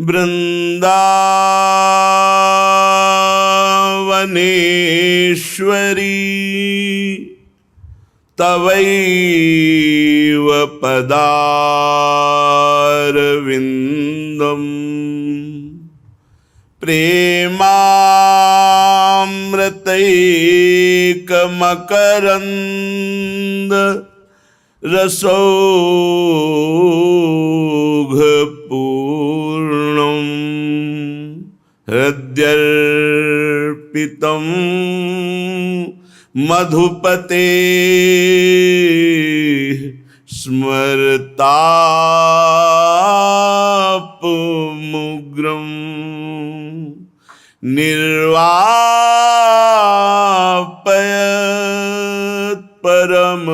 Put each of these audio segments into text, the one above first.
वृंदावनेश्वरी तवैव पदारविंदम प्रेमामृतैकमकरंद रसौघपूर्णं हृद्यर्पितं मधुपते स्मरतापमुग्रम् निर्वापयत् परम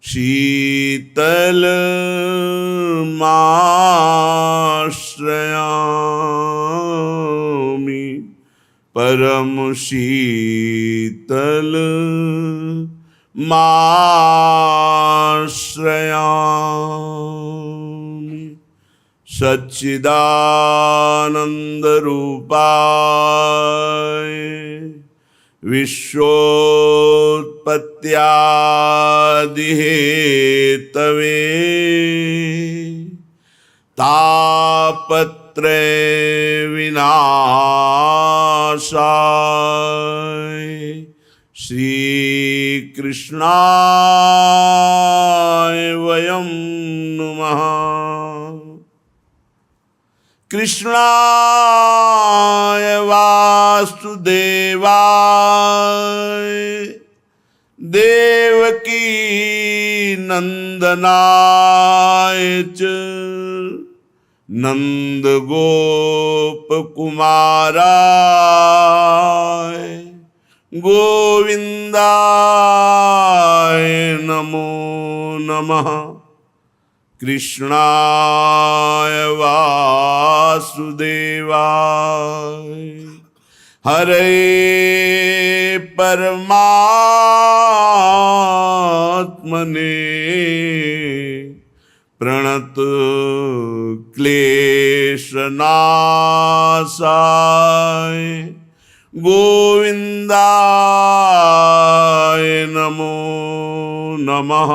शीतलमाश्रयामि परम शीतलमाश्रयामि। सच्चिदानंद रूपाय विश्वोत्पत्त्यादिहेतवे तापत्रय विनाशाय श्री कृष्णाय वयं नुमः। कृष्णाय वासुदेवाय देवकी नंदनाय च नंद गोप कुमाराय गोविंदाय नमो नमः। कृष्णाय वासुदेवाय हरे परमात्मने प्रणत क्लेशनाशाय गोविंदाय नमो नमः।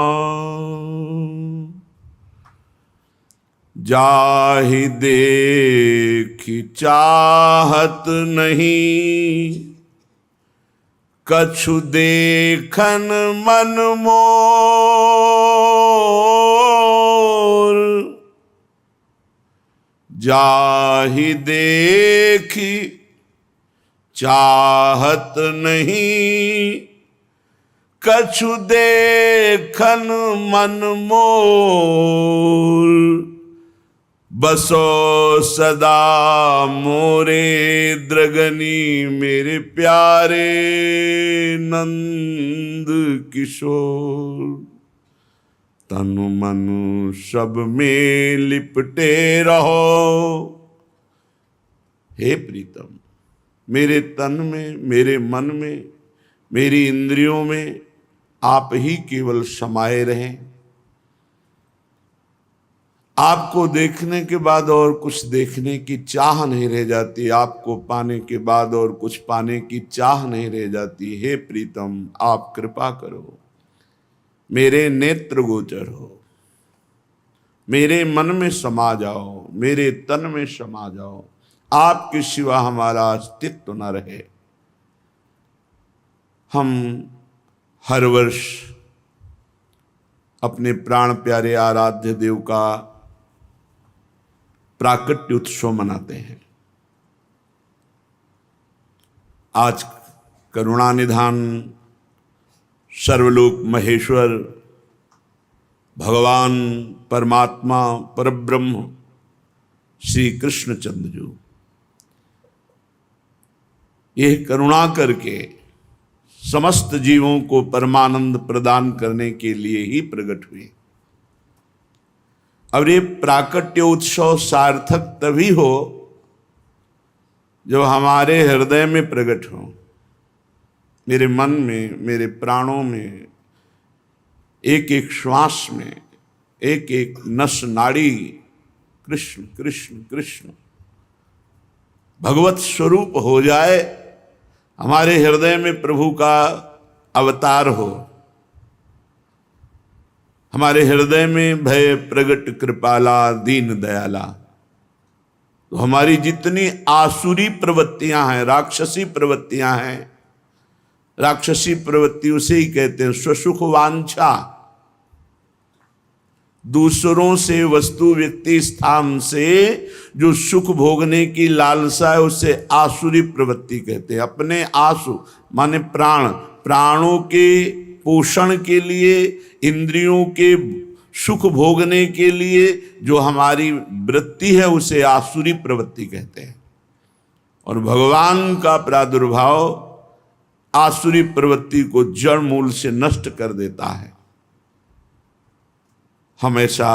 जाहि देखि चाहत नहीं कछु देखन मन मोर। जाहि देखि चाहत नहीं कछु देखन मन मोर। बसो सदा मोरे द्रगनी मेरे प्यारे नंद किशोर। तनु मनु सब में लिपटे रहो। हे प्रीतम, मेरे तन में, मेरे मन में, मेरी इंद्रियों में आप ही केवल समाये रहें। आपको देखने के बाद और कुछ देखने की चाह नहीं रह जाती, आपको पाने के बाद और कुछ पाने की चाह नहीं रह जाती। हे प्रीतम, आप कृपा करो, मेरे नेत्र गोचर हो, मेरे मन में समा जाओ, मेरे तन में समा जाओ। आपके सिवा हमारा अस्तित्व न रहे। हम हर वर्ष अपने प्राण प्यारे आराध्य देव का प्राकट्य उत्सव मनाते हैं। आज करुणानिधान सर्वलोक महेश्वर भगवान परमात्मा परब्रह्म श्री कृष्णचंद्र जी यह करुणा करके समस्त जीवों को परमानंद प्रदान करने के लिए ही प्रकट हुए। और ये प्राकट्य उत्सव सार्थक तभी हो जब हमारे हृदय में प्रकट हो, मेरे मन में, मेरे प्राणों में, एक एक श्वास में, एक एक नस नाड़ी कृष्ण कृष्ण कृष्ण भगवत स्वरूप हो जाए, हमारे हृदय में प्रभु का अवतार हो, हमारे हृदय में भय प्रगट कृपाला दीन दयाला, तो हमारी जितनी आसुरी प्रवृत्तियां हैं, राक्षसी प्रवृत्तियां हैं, राक्षसी प्रवृत्ति उसे ही कहते हैं स्वसुख वांछा, दूसरों से वस्तु व्यक्ति स्थान से जो सुख भोगने की लालसा है उसे आसुरी प्रवृत्ति कहते हैं। अपने आसु माने प्राण, प्राणों के पोषण के लिए, इंद्रियों के सुख भोगने के लिए जो हमारी वृत्ति है उसे आसुरी प्रवृत्ति कहते हैं। और भगवान का प्रादुर्भाव आसुरी प्रवृत्ति को जड़ मूल से नष्ट कर देता है। हमेशा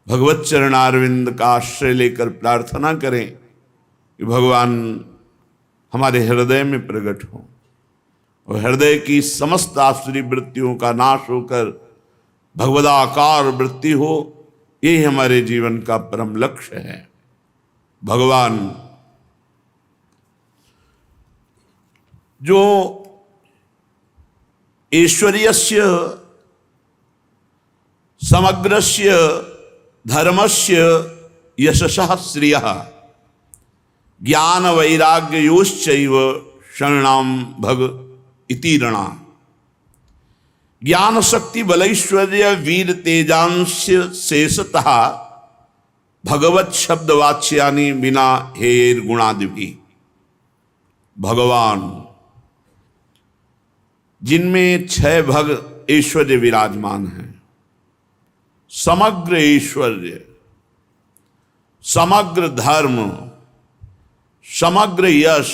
भगवत चरणारविंद का आश्रय लेकर प्रार्थना करें कि भगवान हमारे हृदय में प्रकट हो और हृदय की समस्त आसुरी वृत्तियों का नाश होकर भगवदाकार वृत्ति हो। यही हमारे जीवन का परम लक्ष्य है। भगवान जो ऐश्वर्यस्य समग्रस्य धर्मस्य यशसः श्रियः ज्ञान वैराग्ययोश्चैव शरणाम भग इति रणा। ज्ञान शक्ति बलैश्वर्य वीर तेजांश शेषतः भगवत शब्द वाच्यानि बिना हेर गुणादिभि। भगवान जिनमें 6 भग ऐश्वर्य विराजमान है, समग्र ऐश्वर्य, समग्र धर्म, समग्र यश,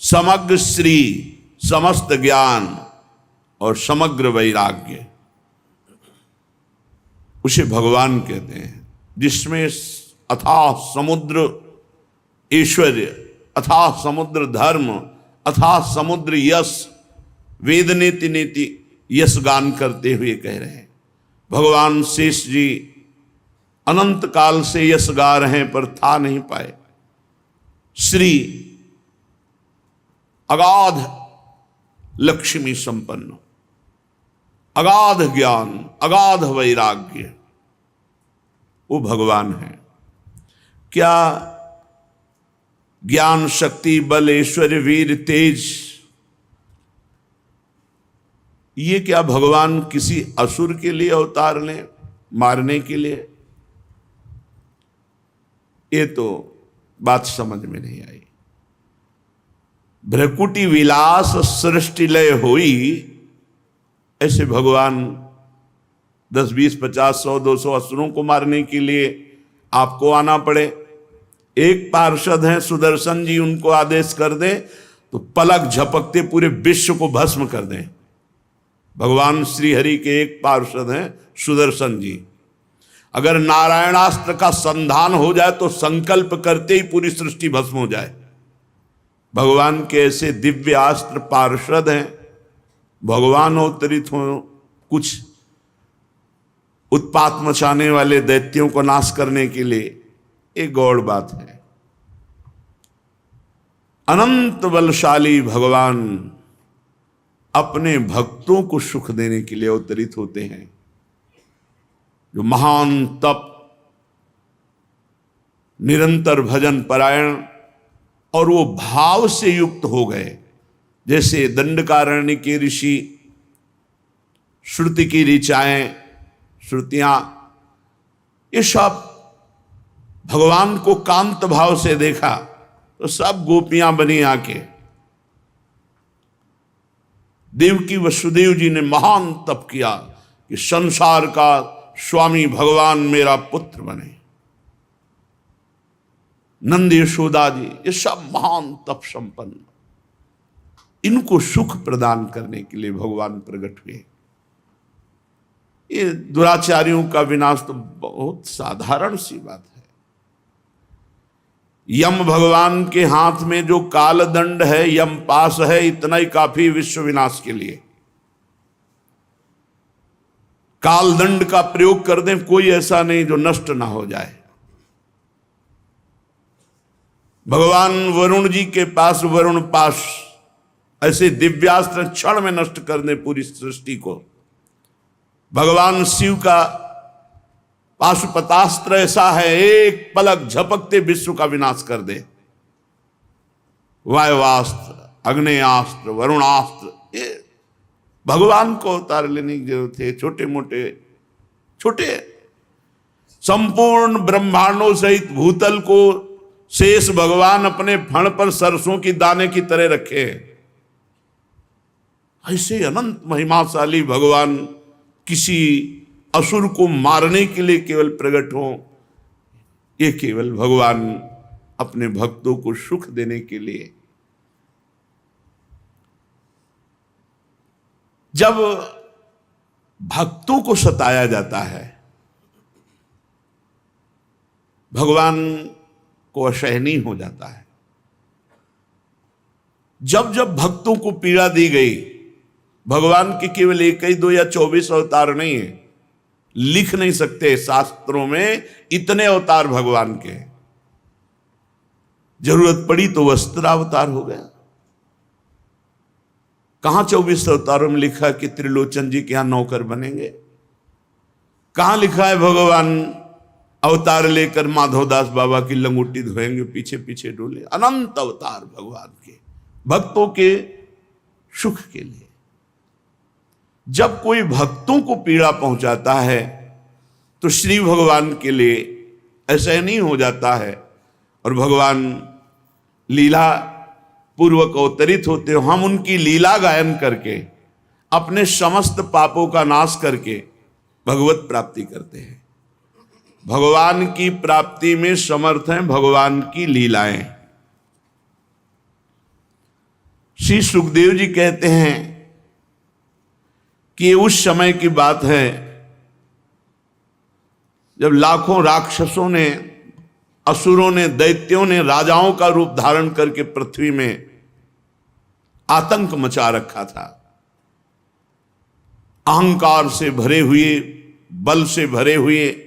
समग्र श्री, समस्त ज्ञान और समग्र वैराग्य, उसे भगवान कहते हैं। जिसमें अथाह समुद्र ऐश्वर्य, अथाह समुद्र धर्म, अथाह समुद्र यश, वेद नेति नेति यश गान करते हुए कह रहे हैं। भगवान शेष जी अनंत काल से यश गा रहे हैं पर था नहीं पाए। श्री अगाध लक्ष्मी संपन्न, अगाध ज्ञान, अगाध वैराग्य, वो भगवान है। क्या ज्ञान शक्ति बल ऐश्वर्य वीर तेज, ये क्या भगवान किसी असुर के लिए अवतार लें मारने के लिए? ये तो बात समझ में नहीं आई। भ्रकुटी विलास सृष्टि लय होई, ऐसे भगवान 10 20 50 100 200 असुरों को मारने के लिए आपको आना पड़े। एक पार्षद हैं सुदर्शन जी, उनको आदेश कर दें तो पलक झपकते पूरे विश्व को भस्म कर दें। भगवान श्री हरि के एक पार्षद हैं सुदर्शन जी। अगर नारायणास्त्र का संधान हो जाए तो संकल्प करते ही पूरी सृष्टि भस्म हो जाए। भगवान के ऐसे दिव्य अस्त्र पार्षद हैं। भगवान अवतरित हो कुछ उत्पात मचाने वाले दैत्यों को नाश करने के लिए, एक गौड़ बात है। अनंत बलशाली भगवान अपने भक्तों को सुख देने के लिए अवतरित होते हैं। जो महान तप, निरंतर भजन परायण और वो भाव से युक्त हो गए, जैसे दंडकारण्य के ऋषि श्रुति की ऋचाएं, श्रुतियां, ये सब भगवान को कांत भाव से देखा तो सब गोपियां बनी आके। देवकी वसुदेव जी ने महान तप किया कि संसार का स्वामी भगवान मेरा पुत्र बने। नंद यशोदा जी, ये सब महान तप संपन्न, इनको सुख प्रदान करने के लिए भगवान प्रकट हुए। ये दुराचारियों का विनाश तो बहुत साधारण सी बात है। यम भगवान के हाथ में जो काल दंड है, यम पास है, इतना ही काफी विश्व विनाश के लिए। कालदंड का प्रयोग कर दें, कोई ऐसा नहीं जो नष्ट ना हो जाए। भगवान वरुण जी के पास वरुण पाश, ऐसे दिव्यास्त्र क्षण में नष्ट कर दे पूरी सृष्टि को। भगवान शिव का पाशुपतास्त्र ऐसा है, एक पलक झपकते विश्व का विनाश कर दे। वायुवास्त्र, अग्नेयास्त्र, वरुणास्त्र, ये भगवान को अवतार लेने की जरूरत है। छोटे मोटे छोटे संपूर्ण ब्रह्मांडों सहित भूतल को शेष भगवान अपने फण पर सरसों की दाने की तरह रखे। ऐसे अनंत महिमाशाली भगवान किसी असुर को मारने के लिए केवल प्रकट हो, ये केवल भगवान अपने भक्तों को सुख देने के लिए। जब भक्तों को सताया जाता है, भगवान को असहनीय हो जाता है। जब जब भक्तों को पीड़ा दी गई, भगवान के केवल 1 ही 2 या 24 अवतार नहीं है, लिख नहीं सकते शास्त्रों में, इतने अवतार भगवान के। जरूरत पड़ी तो वस्त्रावतार हो गया। कहां 24 अवतारों में लिखा कि त्रिलोचन जी के यहां नौकर बनेंगे? कहां लिखा है भगवान अवतार लेकर माधवदास बाबा की लंगोटी धोएंगे, पीछे पीछे डोले? अनंत अवतार भगवान के, भक्तों के सुख के लिए। जब कोई भक्तों को पीड़ा पहुंचाता है तो श्री भगवान के लिए ऐसा नहीं हो जाता है, और भगवान लीला पूर्वक अवतरित होते हो। हम उनकी लीला गायन करके अपने समस्त पापों का नाश करके भगवत प्राप्ति करते हैं। भगवान की प्राप्ति में समर्थ हैं भगवान की लीलाएं। श्री सुखदेव जी कहते हैं कि उस समय की बात है जब लाखों राक्षसों ने, असुरों ने, दैत्यों ने राजाओं का रूप धारण करके पृथ्वी में आतंक मचा रखा था। अहंकार से भरे हुए, बल से भरे हुए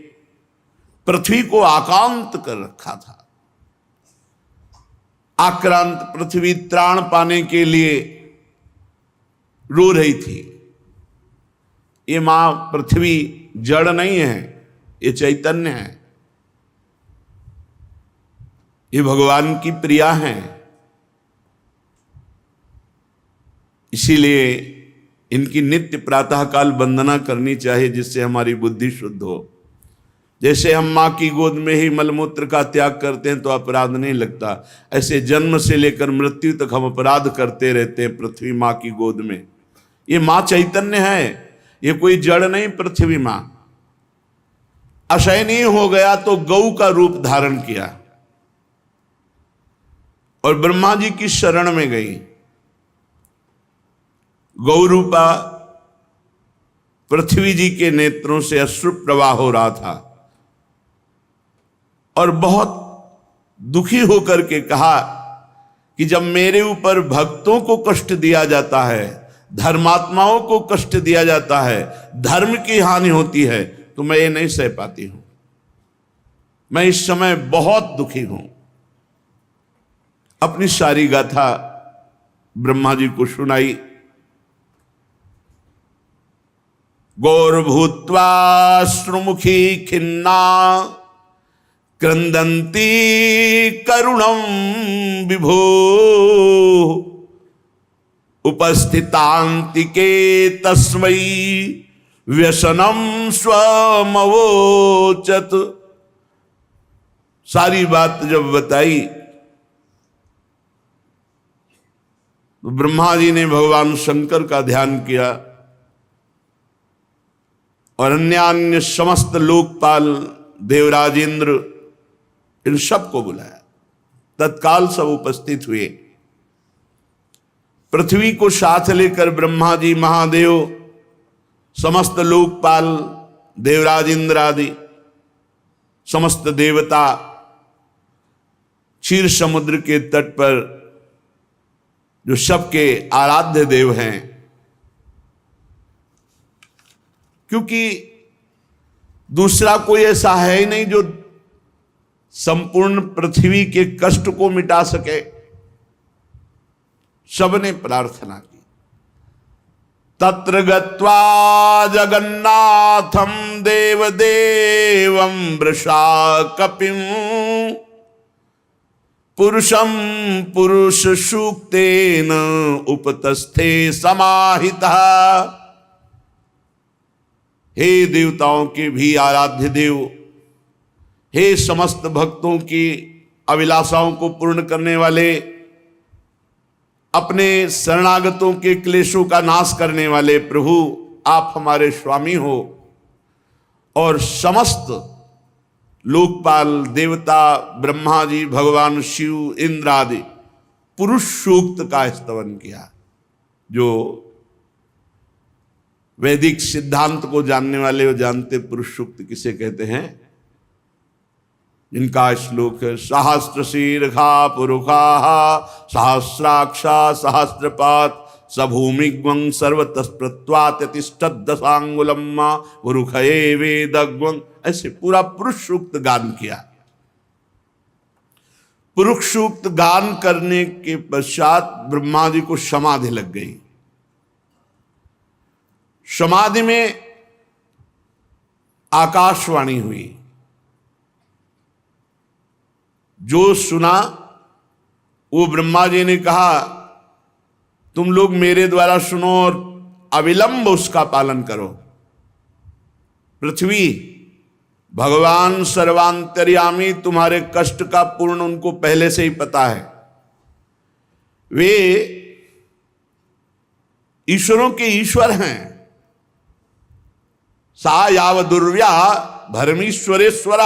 पृथ्वी को आक्रांत कर रखा था। आक्रांत पृथ्वी त्राण पाने के लिए रो रही थी। ये मां पृथ्वी जड़ नहीं है, ये चैतन्य है, ये भगवान की प्रिया हैं। इसीलिए इनकी नित्य प्रातःकाल वंदना करनी चाहिए, जिससे हमारी बुद्धि शुद्ध हो। जैसे हम माँ की गोद में ही मलमूत्र का त्याग करते हैं तो अपराध नहीं लगता, ऐसे जन्म से लेकर मृत्यु तक हम अपराध करते रहते हैं पृथ्वी माँ की गोद में। ये माँ चैतन्य है, ये कोई जड़ नहीं। पृथ्वी माँ असहनीय हो गया तो गौ का रूप धारण किया और ब्रह्मा जी की शरण में गई। गौ रूपा पृथ्वी जी के नेत्रों से अश्रु प्रवाह हो रहा था और बहुत दुखी होकर के कहा कि जब मेरे ऊपर भक्तों को कष्ट दिया जाता है, धर्मात्माओं को कष्ट दिया जाता है, धर्म की हानि होती है, तो मैं ये नहीं सह पाती हूं। मैं इस समय बहुत दुखी हूं। अपनी सारी गाथा ब्रह्मा जी को सुनाई। गौरभूत्वा श्रुमुखी खिन्ना क्रंदन्ति करुणम विभो उपस्थितांतिके तस्मै व्यसनम स्वमवोचत। सारी बात जब बताई तो ब्रह्मा जी ने भगवान शंकर का ध्यान किया और अन्य समस्त लोकपाल, देवराजेंद्र, इन सबको बुलाया। तत्काल सब उपस्थित हुए। पृथ्वी को साथ लेकर ब्रह्मा जी, महादेव, समस्त लोकपाल, देवराजेंद्र आदि समस्त देवता क्षीर समुद्र के तट पर जो सबके आराध्य देव हैं, क्योंकि दूसरा कोई ऐसा है ही नहीं जो संपूर्ण पृथ्वी के कष्ट को मिटा सके। सबने प्रार्थना की। तत्र गत्वा जगन्नाथम देवदेवं वृषा कपिं पुरुषं पुरुष सूक्तेन उपतस्थे समाहितः। हे देवताओं के भी आराध्य देव, हे समस्त भक्तों की अभिलाषाओं को पूर्ण करने वाले, अपने शरणागतों के क्लेशों का नाश करने वाले प्रभु, आप हमारे स्वामी हो और समस्त लोकपाल देवता ब्रह्मा जी, भगवान शिव, इंद्र आदि पुरुष सूक्त का स्तवन किया। जो वैदिक सिद्धांत को जानने वाले वो जानते पुरुष सूक्त किसे कहते हैं, जिनका श्लोक है सहस्त्र शीर्षा पुरुषा सहस्राक्षा सहस्रपात सभूमिग्वं सर्वतस्प्रत्वातिष्ठदशांगुलम पुरुषये वेदग्वं, ऐसे पूरा पुरुष सूक्त गान किया। पुरुष सूक्त गान करने के पश्चात ब्रह्मा जी को समाधि लग गई। समाधि में आकाशवाणी हुई। जो सुना वो ब्रह्मा जी ने कहा तुम लोग मेरे द्वारा सुनो और अविलंब उसका पालन करो। पृथ्वी, भगवान सर्वांतर्यामी, तुम्हारे कष्ट का पूर्ण उनको पहले से ही पता है। वे ईश्वरों के ईश्वर हैं। सा याव दुर्व्या धर्मीश्वरेश्वर,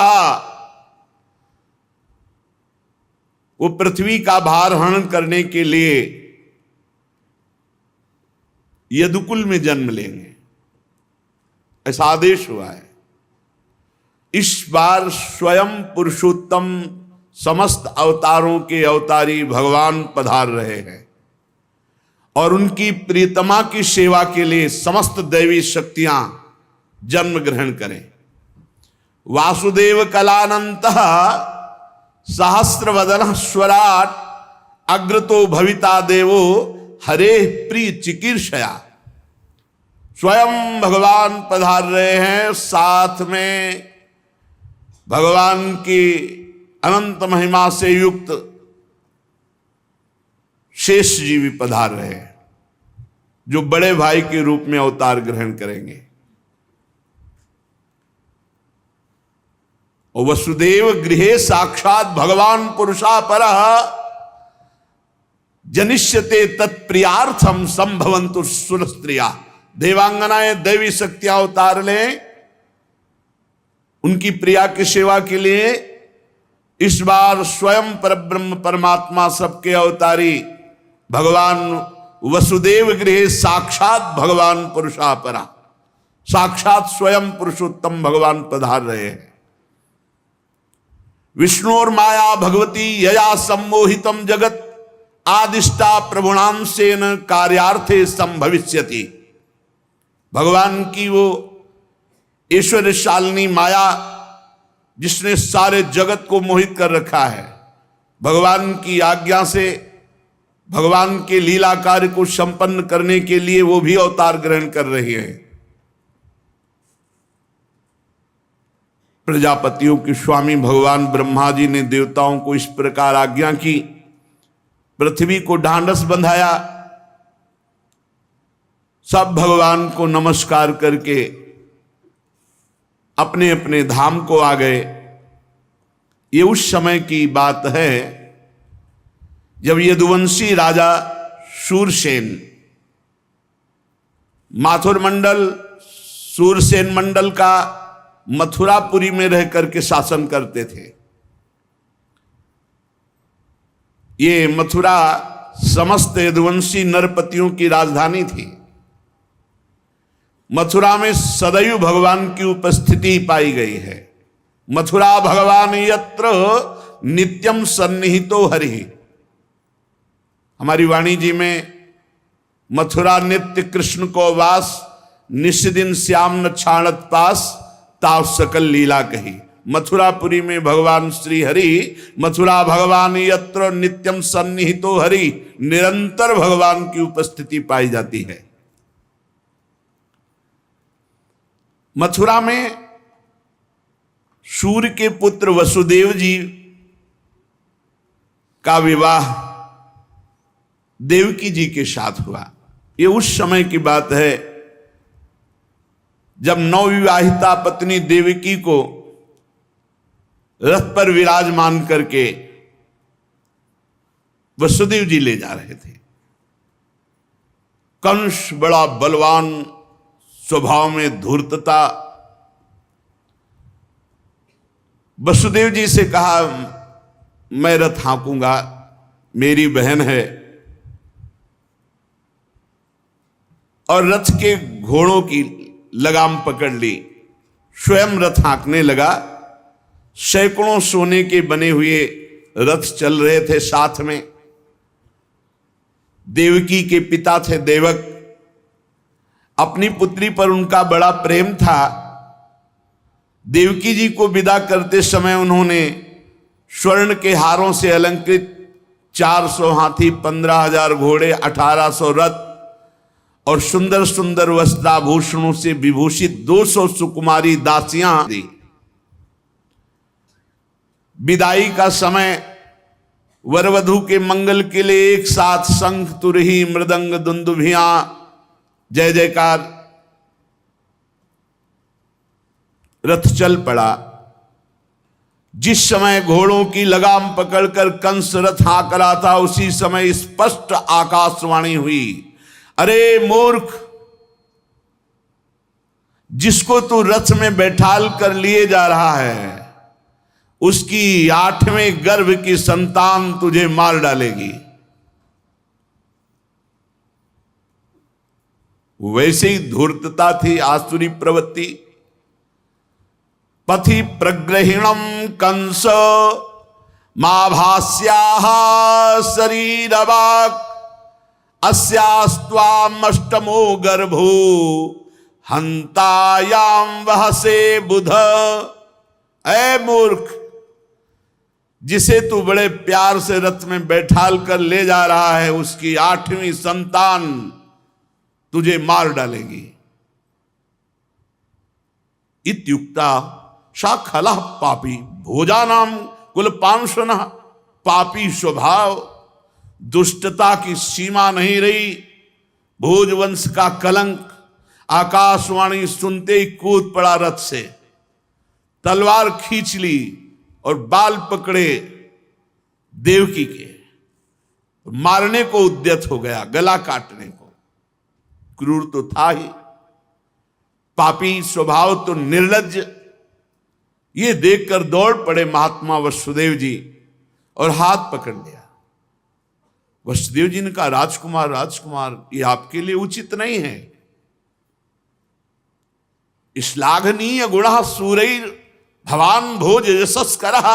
वो पृथ्वी का भार हरण करने के लिए यदुकुल में जन्म लेंगे, ऐसा आदेश हुआ है। इस बार स्वयं पुरुषोत्तम समस्त अवतारों के अवतारी भगवान पधार रहे हैं और उनकी प्रियतमा की सेवा के लिए समस्त दैवी शक्तियां जन्म ग्रहण करें। वासुदेव कलानंतः सहस्रवदन स्वराट अग्रतो भविता देवो हरे प्रिय चिकीर्षया। स्वयं भगवान पधार रहे हैं, साथ में भगवान की अनंत महिमा से युक्त शेष जी भी पधार रहे हैं, जो बड़े भाई के रूप में अवतार ग्रहण करेंगे। और वसुदेव गृहे साक्षात भगवान पुरुषा परः जनिष्यते तत्प्रियार्थम संभवन्तु सुरस्त्रिया। देवांगनाएं दैवी शक्तियां अवतार लें उनकी प्रिया की सेवा के लिए। इस बार स्वयं परब्रह्म परमात्मा सबके अवतारी भगवान वसुदेव गृहे साक्षात भगवान पुरुषा परा, साक्षात स्वयं पुरुषोत्तम भगवान पधार रहे हैं। विष्णु और माया भगवती यया सम्मोहितम जगत आदिष्टा प्रभुणांसेन कार्यार्थे संभविष्यति। भगवान की वो ईश्वरशालिनी माया जिसने सारे जगत को मोहित कर रखा है, भगवान की आज्ञा से भगवान के लीला कार्य को संपन्न करने के लिए वो भी अवतार ग्रहण कर रही है। प्रजापतियों के स्वामी भगवान ब्रह्मा जी ने देवताओं को इस प्रकार आज्ञा की, पृथ्वी को ढांढस बंधाया। सब भगवान को नमस्कार करके अपने अपने धाम को आ गए। ये उस समय की बात है जब यदुवंशी राजा शूरसेन माथुर मंडल शूरसेन मंडल का मथुरापुरी में रह करके शासन करते थे। ये मथुरा समस्त यदुवंशी नरपतियों की राजधानी थी। मथुरा में सदैव भगवान की उपस्थिति पाई गई है। मथुरा भगवान यत्र नित्यम सन्निहितो हरि। हमारी वाणी जी में मथुरा नित्य कृष्ण को वास, निष्दिन श्याम न छाणत पास, ताव सकल लीला कही। मथुरापुरी में भगवान श्री हरि, मथुरा भगवान यत्र नित्यम सन्निहितो हरि, निरंतर भगवान की उपस्थिति पाई जाती है। मथुरा में सूर्य के पुत्र वसुदेव जी का विवाह देवकी जी के साथ हुआ। ये उस समय की बात है जब नवविवाहिता पत्नी देवकी को रथ पर विराजमान करके वसुदेव जी ले जा रहे थे। कंस बड़ा बलवान, स्वभाव में धूर्तता, वसुदेव जी से कहा मैं रथ हाँकूंगा, मेरी बहन है, और रथ के घोड़ों की लगाम पकड़ ली, स्वयं रथ हाँकने लगा। सैकड़ों सोने के बने हुए रथ चल रहे थे साथ में। देवकी के पिता थे देवक, अपनी पुत्री पर उनका बड़ा प्रेम था। देवकी जी को विदा करते समय उन्होंने स्वर्ण के हारों से अलंकृत 400 हाथी, 15,000 घोड़े, 1800 रथ और सुंदर सुंदर वस्त्राभूषणों से विभूषित 200 सुकुमारी दासियां दी। विदाई का समय वर वधू के मंगल के लिए एक साथ शंख, तुरही, मृदंग, दुंदुभियां, जय जयकार, रथ चल पड़ा। जिस समय घोड़ों की लगाम पकड़कर कंस रथ हाँक रहा था, उसी समय स्पष्ट आकाशवाणी हुई, अरे मूर्ख, जिसको तू रथ में बैठाल कर लिए जा रहा है, उसकी 8वें गर्भ की संतान तुझे मार डालेगी। वैसे ही धूर्तता थी, आसुरी प्रवृत्ति। पथि प्रग्रहिणम कंस माभास्याः शरीरवाक्, अस्यास्त्वामष्टमो गर्भो हंतायाम वहसे बुध। ऐ मूर्ख, जिसे तू बड़े प्यार से रथ में बैठाल कर ले जा रहा है, उसकी 8वीं संतान तुझे मार डालेगी। इत्युक्ता सा खलः पापी भोजानाम कुलपांशनः। पापी स्वभाव, दुष्टता की सीमा नहीं रही। भोजवंश का कलंक। आकाशवाणी सुनते ही कूद पड़ा रथ से, तलवार खींच ली और बाल पकड़े देवकी के, मारने को उद्यत हो गया, गला काटने को। क्रूर तो था ही, पापी स्वभाव तो निर्लज्ज। ये देखकर दौड़ पड़े महात्मा वसुदेव जी और हाथ पकड़ लिया। वसुदेव जी ने कहा, राजकुमार राजकुमार, ये आपके लिए उचित नहीं है। श्लाघनीय गुणः सूरैर भवान भोज यशस्करः,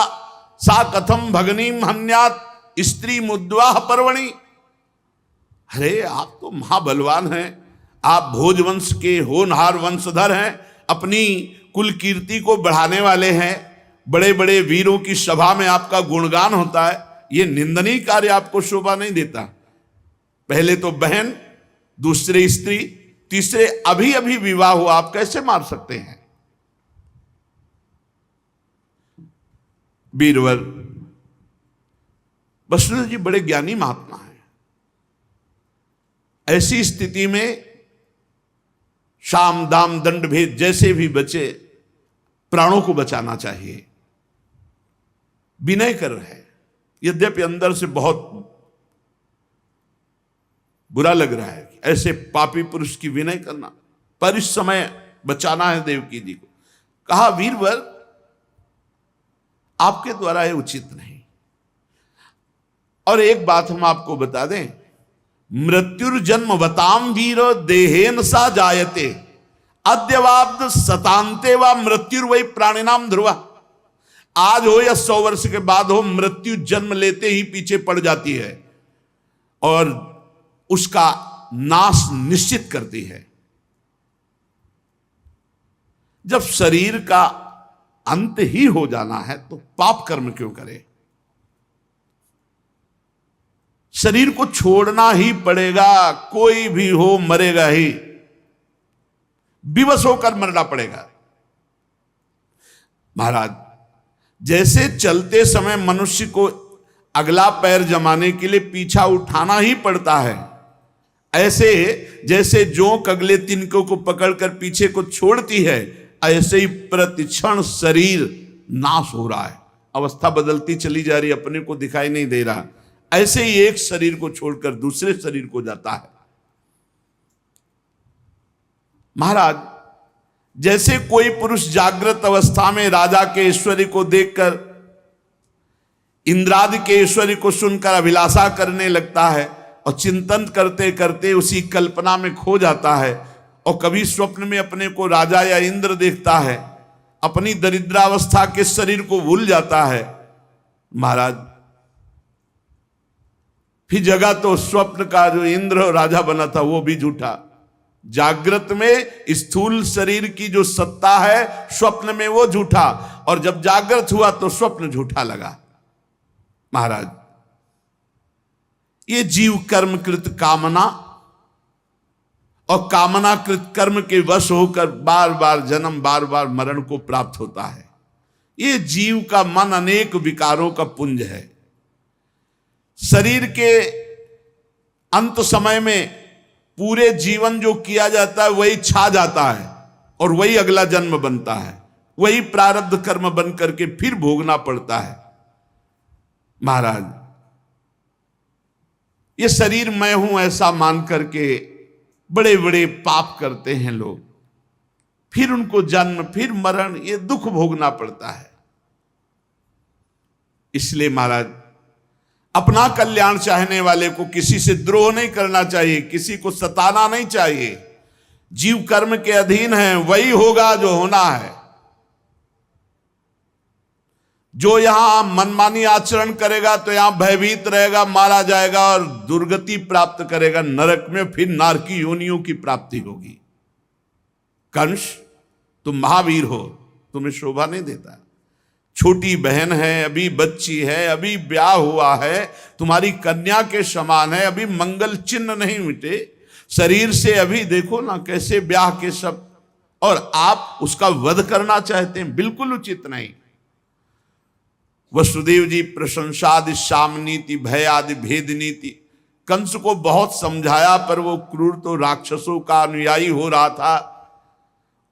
सा कथम भगनीम हन्यात स्त्री मुद्वाह पर्वणि। अरे आप तो महाबलवान हैं, आप भोजवंश के होनहार वंशधर हैं, अपनी कुल कीर्ति को बढ़ाने वाले हैं, बड़े बड़े वीरों की सभा में आपका गुणगान होता है, ये निंदनीय कार्य आपको शोभा नहीं देता। पहले तो बहन, दूसरे स्त्री, तीसरे अभी अभी विवाह हुआ, आप कैसे मार सकते हैं? बीरबल वसुदेव जी बड़े ज्ञानी महात्मा हैं। ऐसी स्थिति में साम दाम दंड भेद जैसे भी बचे, प्राणों को बचाना चाहिए। विनय कर रहे हैं, यद्यपि अंदर से बहुत बुरा लग रहा है कि ऐसे पापी पुरुष की विनय करना, पर इस समय बचाना है देवकी जी को। कहा, वीरवर आपके द्वारा यह उचित नहीं। और एक बात हम आपको बता दें, मृत्युर्जन्म वताम वीर देहेन सा जायते, अद्यवाब्द सतांते व मृत्युर्वै प्राणिनाम ध्रुवा। आज हो या 100 वर्ष के बाद हो, मृत्यु जन्म लेते ही पीछे पड़ जाती है और उसका नाश निश्चित करती है। जब शरीर का अंत ही हो जाना है तो पाप कर्म क्यों करे? शरीर को छोड़ना ही पड़ेगा, कोई भी हो मरेगा ही, विवश होकर मरना पड़ेगा। महाराज, जैसे चलते समय मनुष्य को अगला पैर जमाने के लिए पीछा उठाना ही पड़ता है, ऐसे जैसे जोंक अगले तिनकों को पकड़कर पीछे को छोड़ती है, ऐसे ही प्रतिक्षण शरीर नाश हो रहा है, अवस्था बदलती चली जा रही, अपने को दिखाई नहीं दे रहा। ऐसे ही एक शरीर को छोड़कर दूसरे शरीर को जाता है। महाराज, जैसे कोई पुरुष जागृत अवस्था में राजा के ऐश्वर्य को देखकर, इंद्रादि के ऐश्वर्य को सुनकर अभिलाषा करने लगता है और चिंतन करते करते उसी कल्पना में खो जाता है, और कभी स्वप्न में अपने को राजा या इंद्र देखता है, अपनी दरिद्रावस्था के शरीर को भूल जाता है। महाराज, फिर जगह तो स्वप्न का जो इंद्र और राजा बना था वो भी झूठा। जागृत में स्थूल शरीर की जो सत्ता है, स्वप्न में वो झूठा, और जब जागृत हुआ तो स्वप्न झूठा लगा। महाराज, ये जीव कर्मकृत कामना और कामनाकृत कर्म के वश होकर बार बार जन्म, बार बार मरण को प्राप्त होता है। ये जीव का मन अनेक विकारों का पुंज है। शरीर के अंत समय में पूरे जीवन जो किया जाता है वही छा जाता है, और वही अगला जन्म बनता है, वही प्रारब्ध कर्म बन करके फिर भोगना पड़ता है। महाराज, ये शरीर मैं हूं ऐसा मान करके बड़े बड़े पाप करते हैं लोग, फिर उनको जन्म, फिर मरण, ये दुख भोगना पड़ता है। इसलिए महाराज, अपना कल्याण चाहने वाले को किसी से द्रोह नहीं करना चाहिए, किसी को सताना नहीं चाहिए। जीव कर्म के अधीन है, वही होगा जो होना है। जो यहां मनमानी आचरण करेगा तो यहां भयभीत रहेगा, मारा जाएगा और दुर्गति प्राप्त करेगा नरक में, फिर नारकी योनियों की प्राप्ति होगी। कंस, तुम महावीर हो, तुम्हें शोभा नहीं देता। छोटी बहन है, अभी बच्ची है, अभी ब्याह हुआ है, तुम्हारी कन्या के समान है, अभी मंगल चिन्ह नहीं मिटे, शरीर से अभी देखो ना कैसे ब्याह के सब, और आप उसका वध करना चाहते हैं, बिल्कुल उचित नहीं। वसुदेव जी प्रशंसादि शाम नीति, भय आदि भेद नीति, कंस को बहुत समझाया, पर वो क्रूर तो राक्षसों का अनुयायी हो रहा था,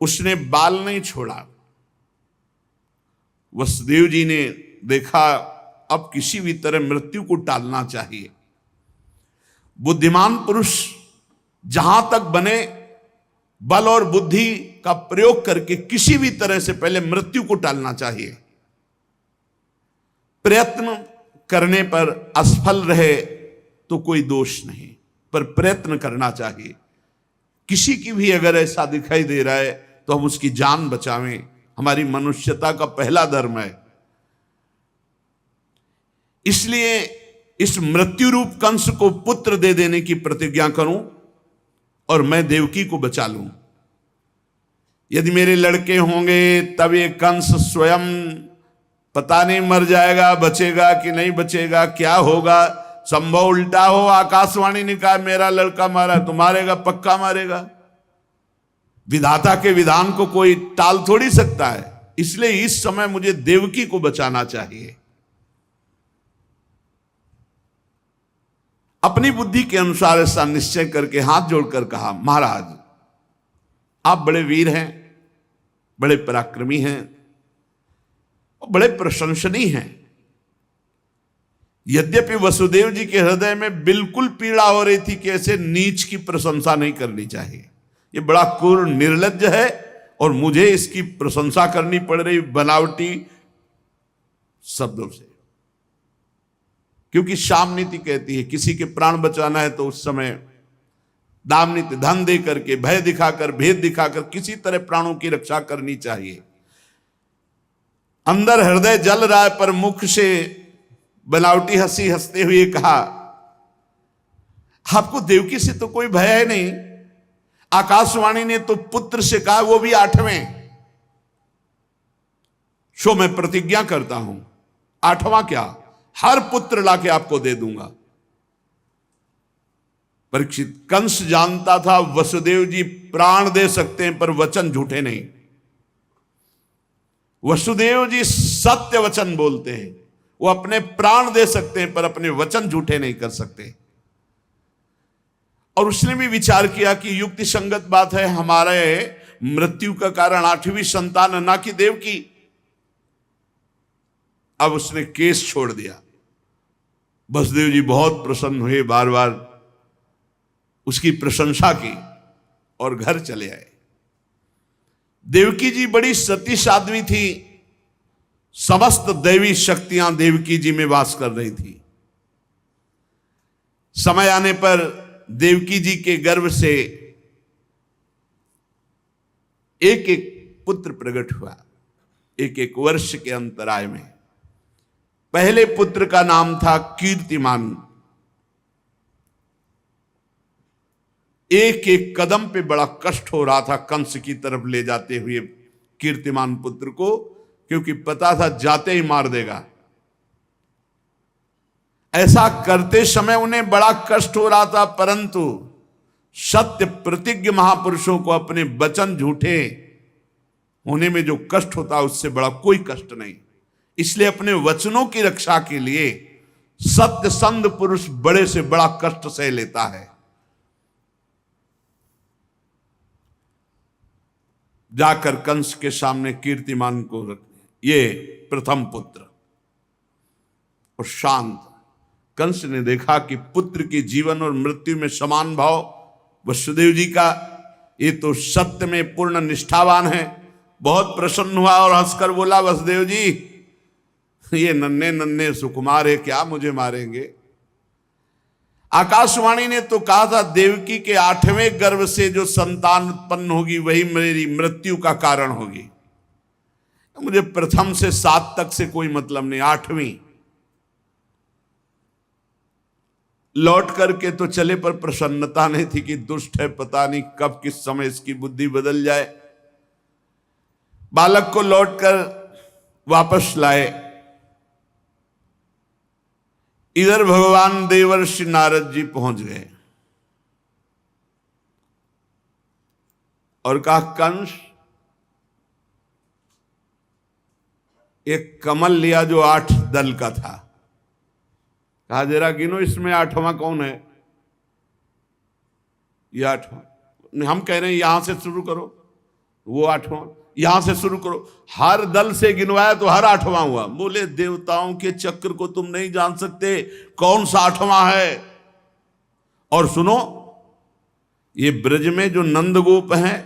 उसने बाल नहीं छोड़ा। वसुदेव जी ने देखा अब किसी भी तरह मृत्यु को टालना चाहिए। बुद्धिमान पुरुष जहां तक बने, बल और बुद्धि का प्रयोग करके किसी भी तरह से पहले मृत्यु को टालना चाहिए। प्रयत्न करने पर असफल रहे तो कोई दोष नहीं, पर प्रयत्न करना चाहिए। किसी की भी अगर ऐसा दिखाई दे रहा है तो हम उसकी जान बचावें, हमारी मनुष्यता का पहला धर्म है। इसलिए इस मृत्यु रूप कंस को पुत्र दे देने की प्रतिज्ञा करूं और मैं देवकी को बचा लूं। यदि मेरे लड़के होंगे तब ये कंस स्वयं पता नहीं मर जाएगा, बचेगा कि नहीं बचेगा, क्या होगा। संभव उल्टा हो, आकाशवाणी ने कहा मेरा लड़का मारा तो मारेगा, पक्का मारेगा। विधाता के विधान को कोई टाल थोड़ी सकता है। इसलिए इस समय मुझे देवकी को बचाना चाहिए। अपनी बुद्धि के अनुसार ऐसा निश्चय करके हाथ जोड़कर कहा, महाराज आप बड़े वीर हैं, बड़े पराक्रमी हैं और बड़े प्रशंसनीय हैं। यद्यपि वसुदेव जी के हृदय में बिल्कुल पीड़ा हो रही थी कि ऐसे नीच की प्रशंसा नहीं करनी चाहिए, ये बड़ा क्रूर निर्लज्ज है और मुझे इसकी प्रशंसा करनी पड़ रही बनावटी शब्दों से। क्योंकि शाम नीति कहती है किसी के प्राण बचाना है तो उस समय दाम नीति, धन दे करके, भय दिखाकर, भेद दिखाकर किसी तरह प्राणों की रक्षा करनी चाहिए। अंदर हृदय जल रहा है पर मुख से बनावटी हंसी हंसते हुए कहा, आपको देवकी से तो कोई भय है नहीं। आकाशवाणी ने तो पुत्र से कहा, वो भी 8वें। सो मैं प्रतिज्ञा करता हूं, आठवां क्या, हर पुत्र लाके आपको दे दूंगा। परीक्षित, कंस जानता था वसुदेव जी प्राण दे सकते हैं पर वचन झूठे नहीं। वसुदेव जी सत्य वचन बोलते हैं, वो अपने प्राण दे सकते हैं पर अपने वचन झूठे नहीं कर सकते। और उसने भी विचार किया कि युक्ति संगत बात है, हमारे मृत्यु का कारण आठवीं संतान ना कि देव की। अब उसने केस छोड़ दिया। वसुदेव जी बहुत प्रसन्न हुए, बार बार उसकी प्रशंसा की और घर चले आए। देवकी जी बड़ी सतीश आदमी थी, समस्त दैवी शक्तियां देवकी जी में वास कर रही थी। समय आने पर देवकी जी के गर्भ से एक एक पुत्र प्रकट हुआ, एक एक वर्ष के अंतराय में। पहले पुत्र का नाम था कीर्तिमान। एक एक कदम पे बड़ा कष्ट हो रहा था कंस की तरफ ले जाते हुए कीर्तिमान पुत्र को, क्योंकि पता था जाते ही मार देगा। ऐसा करते समय उन्हें बड़ा कष्ट हो रहा था, परंतु सत्य प्रतिज्ञ महापुरुषों को अपने वचन झूठे होने में जो कष्ट होता है उससे बड़ा कोई कष्ट नहीं। इसलिए अपने वचनों की रक्षा के लिए सत्य संध पुरुष बड़े से बड़ा कष्ट सह लेता है। जाकर कंस के सामने कीर्तिमान को रख, ये प्रथम पुत्र। और शांत कंस ने देखा कि पुत्र के जीवन और मृत्यु में समान भाव वसुदेव जी का, ये तो सत्य में पूर्ण निष्ठावान है। बहुत प्रसन्न हुआ और हंसकर बोला, वसुदेव जी ये नन्हे नन्हे सुकुमार है, क्या मुझे मारेंगे। आकाशवाणी ने तो कहा था देवकी के 8वें गर्भ से जो संतान उत्पन्न होगी वही मेरी मृत्यु का कारण होगी। मुझे प्रथम से 7 तक से कोई मतलब नहीं, 8वीं लौट करके तो चले पर प्रसन्नता नहीं थी कि दुष्ट है, पता नहीं कब किस समय इसकी बुद्धि बदल जाए। बालक को लौटकर वापस लाए। इधर भगवान देवर्षि नारद जी पहुंच गए और कहा, कंस एक कमल लिया जो 8 दल का था। कहा जरा गिनो इसमें 8वां कौन है। ये 8वां, हम कह रहे हैं यहां से शुरू करो, वो 8वां, यहां से शुरू करो। हर दल से गिनवाया तो हर 8वां हुआ। बोले देवताओं के चक्र को तुम नहीं जान सकते, कौन सा 8वां है। और सुनो, ये ब्रज में जो नंदगोप हैं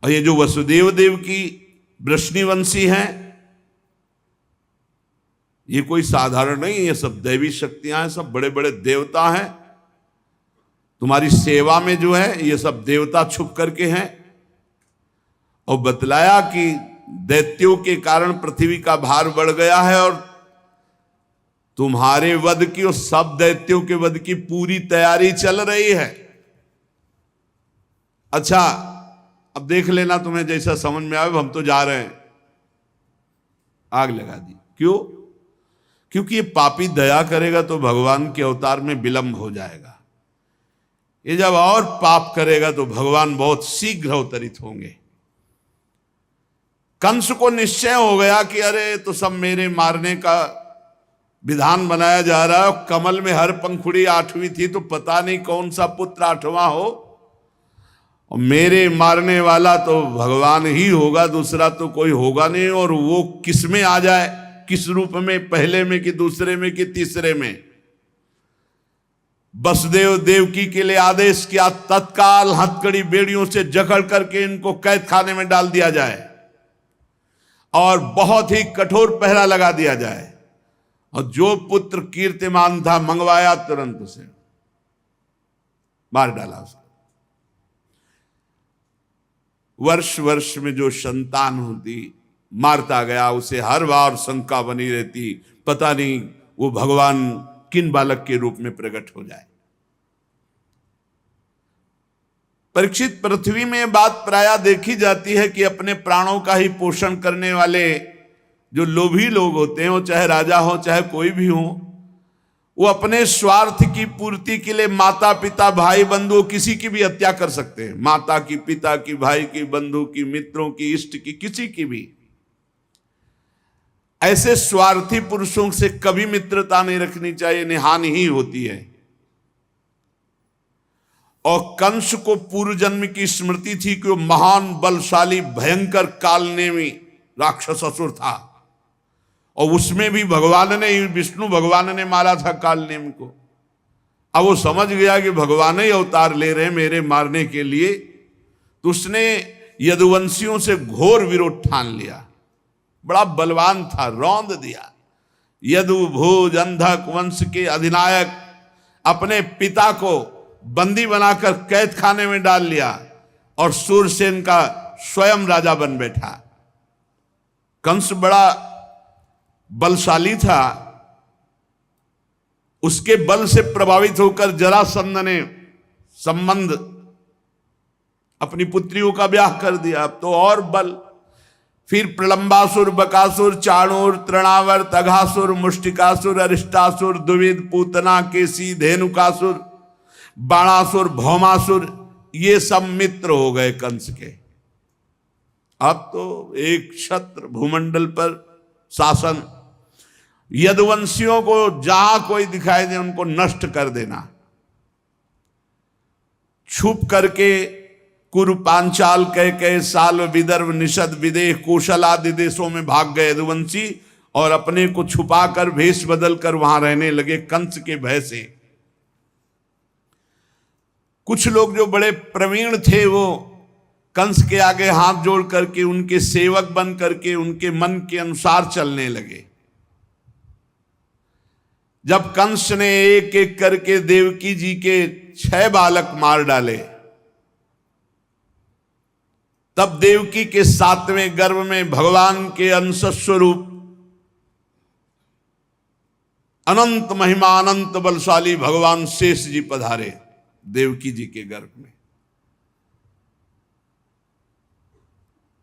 और ये जो वसुदेव देव की वृष्णिवंशी हैं, ये कोई साधारण नहीं है, ये सब दैवी शक्तियां हैं, सब बड़े बड़े देवता हैं। तुम्हारी सेवा में जो है ये सब देवता छुप करके हैं। और बतलाया कि दैत्यों के कारण पृथ्वी का भार बढ़ गया है और तुम्हारे वध की और सब दैत्यों के वध की पूरी तैयारी चल रही है। अच्छा अब देख लेना, तुम्हें जैसा समझ में आए। हम तो जा रहे हैं। आग लगा दी। क्यों? क्योंकि ये पापी दया करेगा तो भगवान के अवतार में विलंब हो जाएगा। ये जब और पाप करेगा तो भगवान बहुत शीघ्र अवतरित होंगे। कंस को निश्चय हो गया कि अरे तो सब मेरे मारने का विधान बनाया जा रहा है। कमल में हर पंखुड़ी 8वीं थी, तो पता नहीं कौन सा पुत्र 8वां हो। और मेरे मारने वाला तो भगवान ही होगा, दूसरा तो कोई होगा नहीं। और वो किस में आ जाए, किस रूप में, पहले में कि दूसरे में कि तीसरे में। वसुदेव देवकी के लिए आदेश किया, तत्काल हथकड़ी बेड़ियों से जकड़ करके इनको कैद खाने में डाल दिया जाए और बहुत ही कठोर पहरा लगा दिया जाए। और जो पुत्र कीर्तिमान था मंगवाया, तुरंत उसे मार डाला। उसको वर्ष वर्ष में जो संतान होती मारता गया, उसे हर बार शंका बनी रहती, पता नहीं वो भगवान किन बालक के रूप में प्रकट हो जाए। परीक्षित, पृथ्वी में बात प्रायः देखी जाती है कि अपने प्राणों का ही पोषण करने वाले जो लोभी लोग होते हैं, वो चाहे राजा हो चाहे कोई भी हो, वो अपने स्वार्थ की पूर्ति के लिए माता पिता भाई बंधु किसी की भी हत्या कर सकते हैं। माता की, पिता की, भाई की, बंधु की, मित्रों की, इष्ट की, किसी की भी। ऐसे स्वार्थी पुरुषों से कभी मित्रता नहीं रखनी चाहिए, नहीं हानि ही होती है। और कंस को पूर्व जन्म की स्मृति थी कि वो महान बलशाली भयंकर कालनेमी राक्षस असुर था, और उसमें भी भगवान ने, विष्णु भगवान ने मारा था कालनेमी को। अब वो समझ गया कि भगवान ही अवतार ले रहे हैं मेरे मारने के लिए, तो उसने यदुवंशियों से घोर विरोध ठान लिया। बड़ा बलवान था, रौंद दिया। यदु भोज अंधक वंश के अधिनायक अपने पिता को बंदी बनाकर कैद खाने में डाल लिया, और सूरसेन का स्वयं राजा बन बैठा। कंस बड़ा बलशाली था, उसके बल से प्रभावित होकर जरासंध ने संबंध अपनी पुत्रियों का ब्याह कर दिया। अब तो और बल। फिर प्रलंबासुर, बकासुर, चाणूर, तृणावर्त, अघासुर, मुष्टिकासुर, अरिष्टासुर, द्विविद, पूतना, केसी, धेनुकासुर, बाणासुर, भौमासुर, ये सब मित्र हो गए कंस के। अब तो एक छत्र भूमंडल पर शासन, यदुवंशियों को जहां कोई दिखाई दे उनको नष्ट कर देना। छुप करके कुरु, पांचाल, कैकेय, साल्व, विदर्भ, निषद, विदेह, कौशल आदि देशों में भाग गए यदुवंशी, और अपने को छुपाकर भेष बदल कर वहां रहने लगे कंस के भय से। कुछ लोग जो बड़े प्रवीण थे वो कंस के आगे हाथ जोड़ करके उनके सेवक बन करके उनके मन के अनुसार चलने लगे। जब कंस ने एक एक करके देवकी जी के 6 बालक मार डाले, तब देवकी के 7वें गर्भ में भगवान के अंश स्वरूप अनंत महिमा, अनंत बलशाली भगवान शेष जी पधारे देवकी जी के गर्भ में।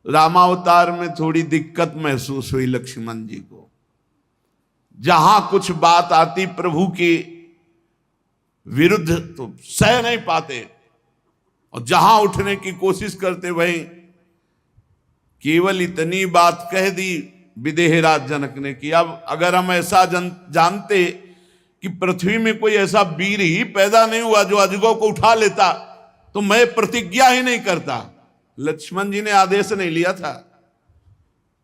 रामावतार में थोड़ी दिक्कत महसूस हुई लक्ष्मण जी को। जहां कुछ बात आती प्रभु के विरुद्ध तो सह नहीं पाते, और जहां उठने की कोशिश करते वहीं केवल इतनी बात कह दी विदेहराज जनक ने कि अब अगर हम ऐसा जानते कि पृथ्वी में कोई ऐसा वीर ही पैदा नहीं हुआ जो अजगौ को उठा लेता, तो मैं प्रतिज्ञा ही नहीं करता। लक्ष्मण जी ने आदेश नहीं लिया था,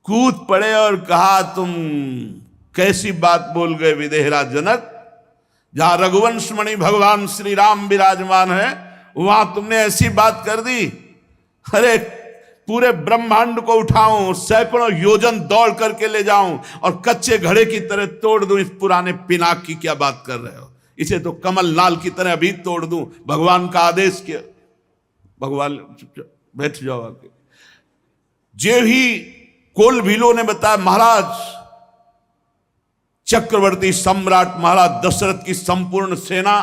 कूद पड़े और कहा तुम कैसी बात बोल गए विदेहराज जनक, जहां रघुवंश मणि भगवान श्री राम विराजमान है वहां तुमने ऐसी बात कर दी। अरे पूरे ब्रह्मांड को उठाऊं, सैकड़ों योजन दौड़ करके ले जाऊं और कच्चे घड़े की तरह तोड़ दूं, इस पुराने पिनाक की क्या बात कर रहे हो? इसे तो कमल नाल की तरह अभी तोड़ दूं, भगवान का आदेश किया। भगवान बैठ जाओ आके। जे ही कोल भीलो ने बताया, महाराज चक्रवर्ती सम्राट महाराज दशरथ की संपूर्ण सेना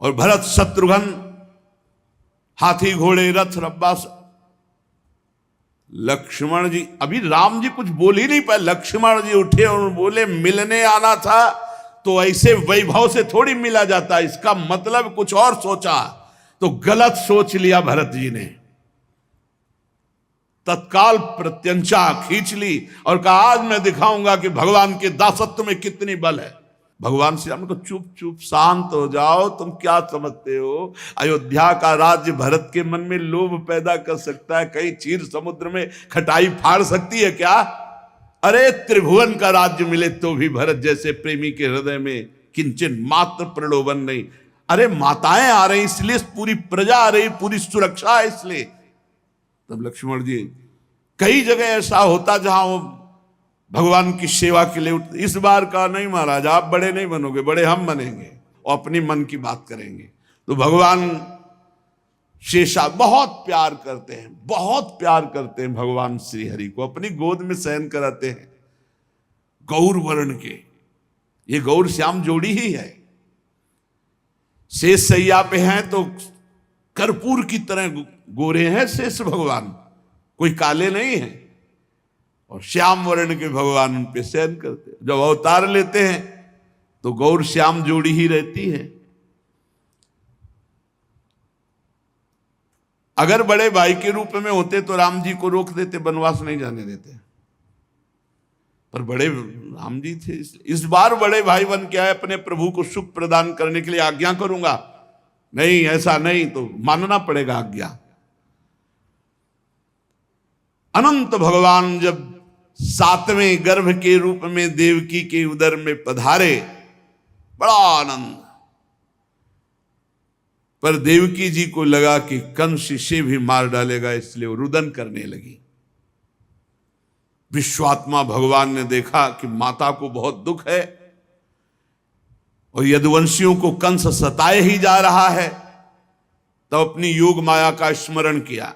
और भरत शत्रुघ्न, हाथी घोड़े रथ रब्बास। लक्ष्मण जी, अभी राम जी कुछ बोल ही नहीं पाए, लक्ष्मण जी उठे और बोले मिलने आना था तो ऐसे वैभव से थोड़ी मिला जाता, इसका मतलब कुछ और सोचा, तो गलत सोच लिया भरत जी ने। तत्काल प्रत्यंचा खींच ली और कहा आज मैं दिखाऊंगा कि भगवान के दासत्व में कितनी बल है। भगवान श्री राम को चुप चुप शांत हो जाओ, तुम क्या समझते हो अयोध्या का राज्य भरत के मन में लोभ पैदा कर सकता है? कहीं क्षीर समुद्र में खटाई फाड़ सकती है क्या? अरे त्रिभुवन का राज्य मिले तो भी भरत जैसे प्रेमी के हृदय में किंचन मात्र प्रलोभन नहीं। अरे माताएं आ रही इसलिए, पूरी प्रजा आ रही, पूरी सुरक्षा है इसलिए। तब लक्ष्मण जी, कई जगह ऐसा होता जहां वो भगवान की सेवा के लिए उठते। इस बार का नहीं महाराज, आप बड़े नहीं बनोगे, बड़े हम बनेंगे और अपनी मन की बात करेंगे। तो भगवान शेषा बहुत प्यार करते हैं, बहुत प्यार करते हैं भगवान श्री हरि को, अपनी गोद में शयन कराते हैं गौर वर्ण के। ये गौर श्याम जोड़ी ही है। शेष सैया पे हैं तो कर्पूर की तरह गोरे हैं शेष भगवान, कोई काले नहीं है। और श्याम वर्ण के भगवान उन पे शयन करते हैं। जब अवतार लेते हैं तो गौर श्याम जोड़ी ही रहती है। अगर बड़े भाई के रूप में होते तो राम जी को रोक देते, वनवास नहीं जाने देते, पर बड़े राम जी थे। इस बार बड़े भाई बन के आए, अपने प्रभु को सुख प्रदान करने के लिए आज्ञा करूंगा। नहीं, ऐसा नहीं, तो मानना पड़ेगा आज्ञा। अनंत भगवान जब 7वें गर्भ के रूप में देवकी के उदर में पधारे, बड़ा आनंद। पर देवकी जी को लगा कि कंस इसे भी मार डालेगा, इसलिए वो रुदन करने लगी। विश्वात्मा भगवान ने देखा कि माता को बहुत दुख है और यदुवंशियों को कंस सताए ही जा रहा है, तो अपनी योग माया का स्मरण किया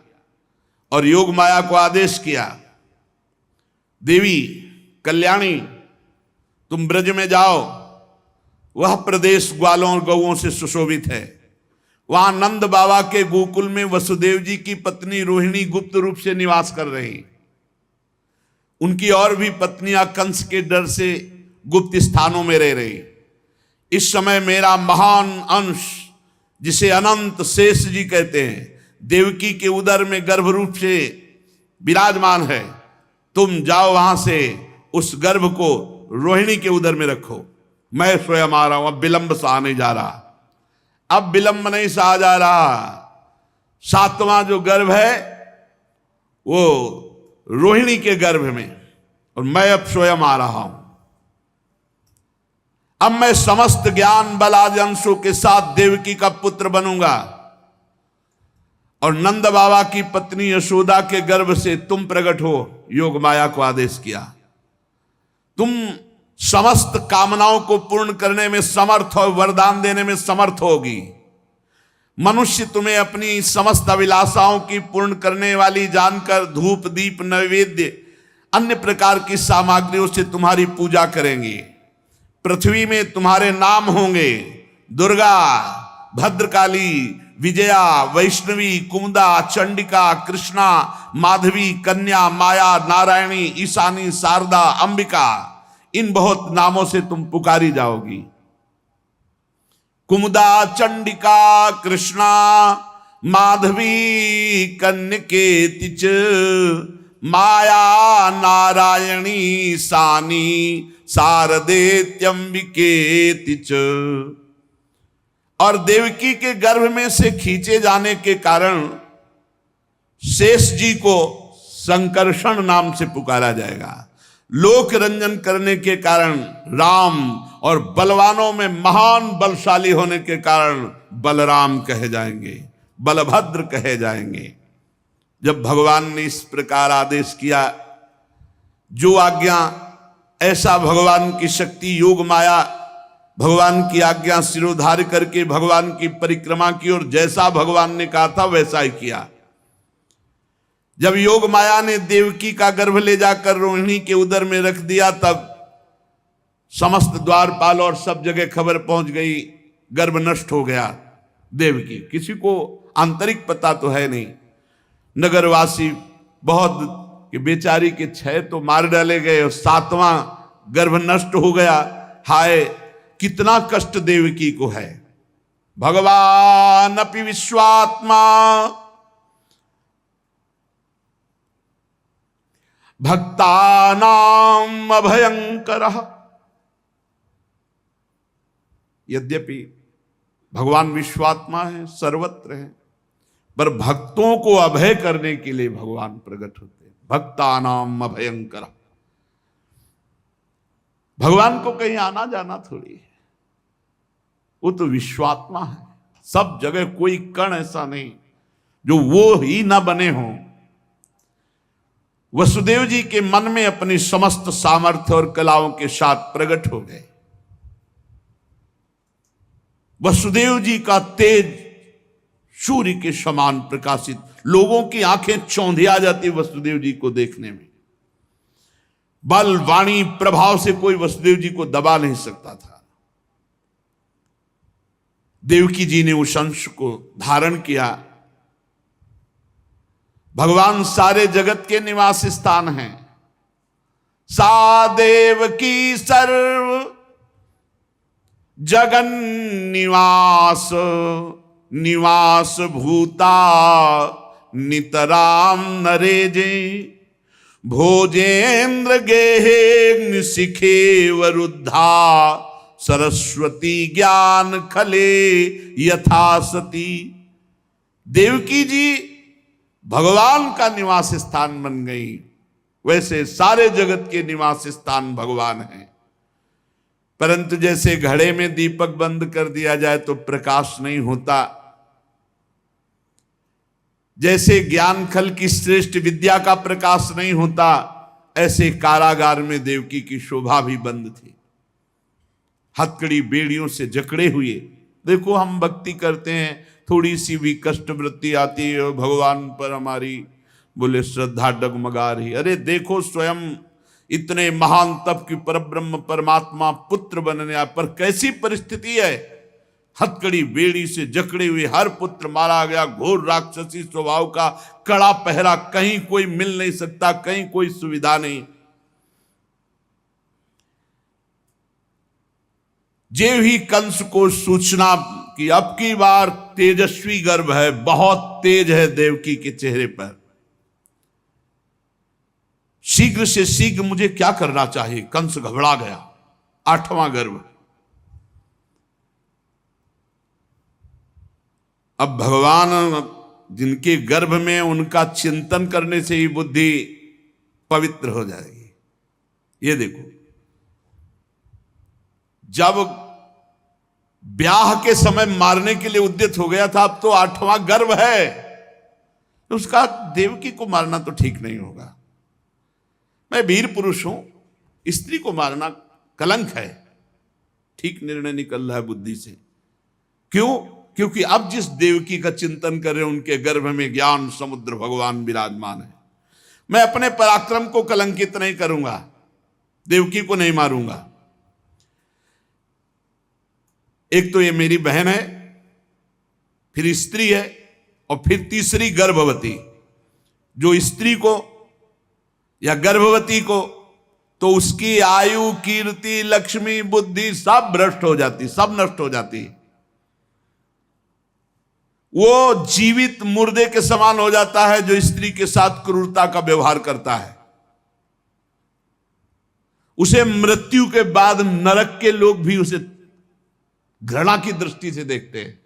और योग माया को आदेश किया, देवी कल्याणी, तुम ब्रज में जाओ, वह प्रदेश ग्वालों और गौओं से सुशोभित है। वहां नंद बाबा के गोकुल में वसुदेव जी की पत्नी रोहिणी गुप्त रूप से निवास कर रही। उनकी और भी पत्नियां कंस के डर से गुप्त स्थानों में रह रही। इस समय मेरा महान अंश, जिसे अनंत शेष जी कहते हैं, देवकी के उदर में गर्भ रूप से विराजमान है। तुम जाओ वहां से उस गर्भ को रोहिणी के उदर में रखो। मैं स्वयं आ रहा हूं, अब विलंब सा नहीं जा रहा, अब विलंब नहीं सहा जा रहा। 7वां जो गर्भ है वो रोहिणी के गर्भ में, और मैं अब स्वयं आ रहा हूं। अब मैं समस्त ज्ञान बल आदि अंशों के साथ देवकी का पुत्र बनूंगा, और नंद बाबा की पत्नी यशोदा के गर्भ से तुम प्रकट हो। योग माया को आदेश किया, तुम समस्त कामनाओं को पूर्ण करने में समर्थ और वरदान देने में समर्थ होगी। मनुष्य तुम्हें अपनी समस्त अभिलाषाओं की पूर्ण करने वाली जानकर धूप दीप नैवेद्य अन्य प्रकार की सामग्रियों से तुम्हारी पूजा करेंगे। पृथ्वी में तुम्हारे नाम होंगे, दुर्गा, भद्रकाली, विजया, वैष्णवी, कुमुदा, चंडिका, कृष्णा, माधवी, कन्या, माया, नारायणी, ईशानी, शारदा, अंबिका, इन बहुत नामों से तुम पुकारी जाओगी। कुमुदा, चंडिका, कृष्णा, माधवी, कन्यकेति च, माया, नारायणी, ईशानी, शारदेत्यंबिकेति च। और देवकी के गर्भ में से खींचे जाने के कारण शेष जी को संकर्षण नाम से पुकारा जाएगा। लोक रंजन करने के कारण राम, और बलवानों में महान बलशाली होने के कारण बलराम कहे जाएंगे, बलभद्र कहे जाएंगे। जब भगवान ने इस प्रकार आदेश किया, जो आज्ञा, ऐसा भगवान की शक्ति योग माया भगवान की आज्ञा सिरोधार्य करके भगवान की परिक्रमा की, और जैसा भगवान ने कहा था वैसा ही किया। जब योग माया ने देवकी का गर्भ ले जाकर रोहिणी के उदर में रख दिया, तब समस्त द्वारपाल और सब जगह खबर पहुंच गई, गर्भ नष्ट हो गया देवकी। किसी को आंतरिक पता तो है नहीं। नगरवासी बहुत कि बेचारी के 6 तो मार डाले गए और 7वां गर्भ नष्ट हो गया। हाय, कितना कष्ट देवकी को है। भगवान अपि विश्वात्मा भक्तानाम अभयंकरः। यद्यपि भगवान विश्वात्मा है, सर्वत्र है, पर भक्तों को अभय करने के लिए भगवान प्रकट होते हैं। भक्तानाम अभयंकरः। भगवान को कहीं आना जाना थोड़ी है, वो तो विश्वात्मा है। सब जगह कोई कण ऐसा नहीं जो वो ही ना बने हों। वसुदेव जी के मन में अपनी समस्त सामर्थ्य और कलाओं के साथ प्रकट हो गए। वसुदेव जी का तेज सूर्य के समान प्रकाशित, लोगों की आंखें चौंधिया जाती वसुदेव जी को देखने में। बल, वाणी, प्रभाव से कोई वसुदेव जी को दबा नहीं सकता था। देवकी जी ने उस अंश को धारण किया भगवान सारे जगत के निवास स्थान हैं। सा देव की सर्व जगन निवास निवास भूता नितराम नरेजे भोजेन्द्र गेहे शिखे वरुद्धा सरस्वती ज्ञान खले यथा सती। देवकी जी भगवान का निवास स्थान बन गई, वैसे सारे जगत के निवास स्थान भगवान हैं। परंतु जैसे घड़े में दीपक बंद कर दिया जाए तो प्रकाश नहीं होता, जैसे ज्ञान खल की श्रेष्ठ विद्या का प्रकाश नहीं होता, ऐसे कारागार में देवकी की शोभा भी बंद थी, हथकड़ी बेड़ियों से जकड़े हुए। देखो हम भक्ति करते हैं, थोड़ी सी भी कष्ट वृत्ति आती है भगवान पर हमारी, बोले श्रद्धा डगमगा रही। अरे देखो स्वयं इतने महान तप की परब्रह्म परमात्मा पुत्र बनने पर कैसी परिस्थिति है, हथकड़ी बेड़ी से जकड़े हुए हर पुत्र मारा गया, घोर राक्षसी स्वभाव का, कड़ा पहरा, कहीं कोई मिल नहीं सकता, कहीं कोई सुविधा नहीं। जे ही कंस को सूचना कि अब की बार तेजस्वी गर्भ है, बहुत तेज है देवकी के चेहरे पर, शीघ्र से शीघ्र मुझे क्या करना चाहिए। कंस घबरा गया, 8वां गर्भ। अब भगवान जिनके गर्भ में, उनका चिंतन करने से ही बुद्धि पवित्र हो जाएगी। ये देखो, जब ब्याह के समय मारने के लिए उद्यत हो गया था, अब तो 8वां गर्भ है, तो उसका देवकी को मारना तो ठीक नहीं होगा। मैं वीर पुरुष हूं, स्त्री को मारना कलंक है। ठीक निर्णय निकल रहा है बुद्धि से। क्यों? क्योंकि अब जिस देवकी का चिंतन कर रहे हैं, उनके गर्भ में ज्ञान समुद्र भगवान विराजमान है। मैं अपने पराक्रम को कलंकित नहीं करूंगा, देवकी को नहीं मारूंगा। एक तो ये मेरी बहन है, फिर स्त्री है, और फिर तीसरी गर्भवती। जो स्त्री को या गर्भवती को, तो उसकी आयु, कीर्ति, लक्ष्मी, बुद्धि सब भ्रष्ट हो जाती, सब नष्ट हो जाती। वो जीवित मुर्दे के समान हो जाता है जो स्त्री के साथ क्रूरता का व्यवहार करता है। उसे मृत्यु के बाद नरक के लोग भी उसे घृणा की दृष्टि से देखते हैं।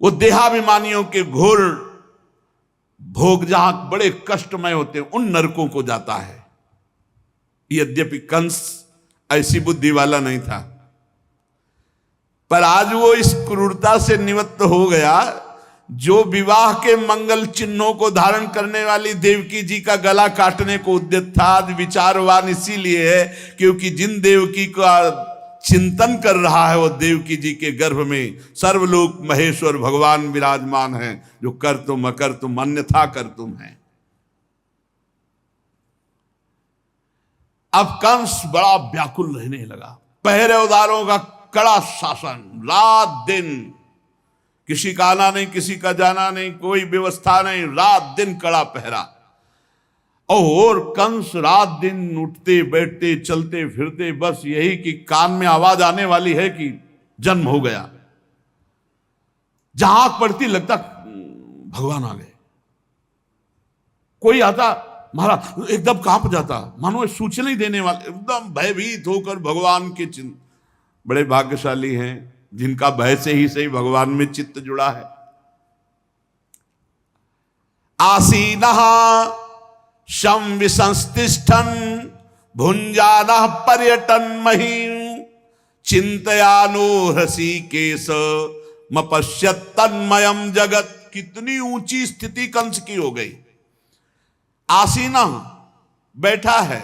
वो देहाभिमानियों के घोर भोग जहां बड़े कष्टमय होते हैं, उन नरकों को जाता है। यद्यपि कंस ऐसी बुद्धि वाला नहीं था, पर आज वो इस क्रूरता से निवृत्त हो गया। जो विवाह के मंगल चिन्हों को धारण करने वाली देवकी जी का गला काटने को उद्यत था, आज विचारवान इसीलिए है क्योंकि जिन देवकी का चिंतन कर रहा है, वो देवकी जी के गर्भ में सर्वलोक महेश्वर भगवान विराजमान हैं, जो कर तुम अकर तुम अन्यथा कर तुम है। अब कंस बड़ा व्याकुल रहने लगा। पहरेदारों का कड़ा शासन, रात दिन, किसी का आना नहीं, किसी का जाना नहीं, कोई व्यवस्था नहीं, रात दिन कड़ा पहरा। और कंस रात दिन उठते बैठते चलते फिरते बस यही कि कान में आवाज आने वाली है कि जन्म हो गया। जहां आंख पड़ती लगता भगवान आ गए। कोई आता महाराज एकदम कांप जाता, मानो सूचना ही देने वाले, एकदम भयभीत होकर भगवान के चिंत। बड़े भाग्यशाली हैं जिनका भय से ही सही भगवान में चित्त जुड़ा है। आसीनः शं विसंस्तिष्ठन् भुंजानः पर्यटन महीं चिंतयानो हृषीकेश मपश्यत् तन्मयम् जगत। कितनी ऊंची स्थिति कंस की हो गई। आसीना, बैठा है,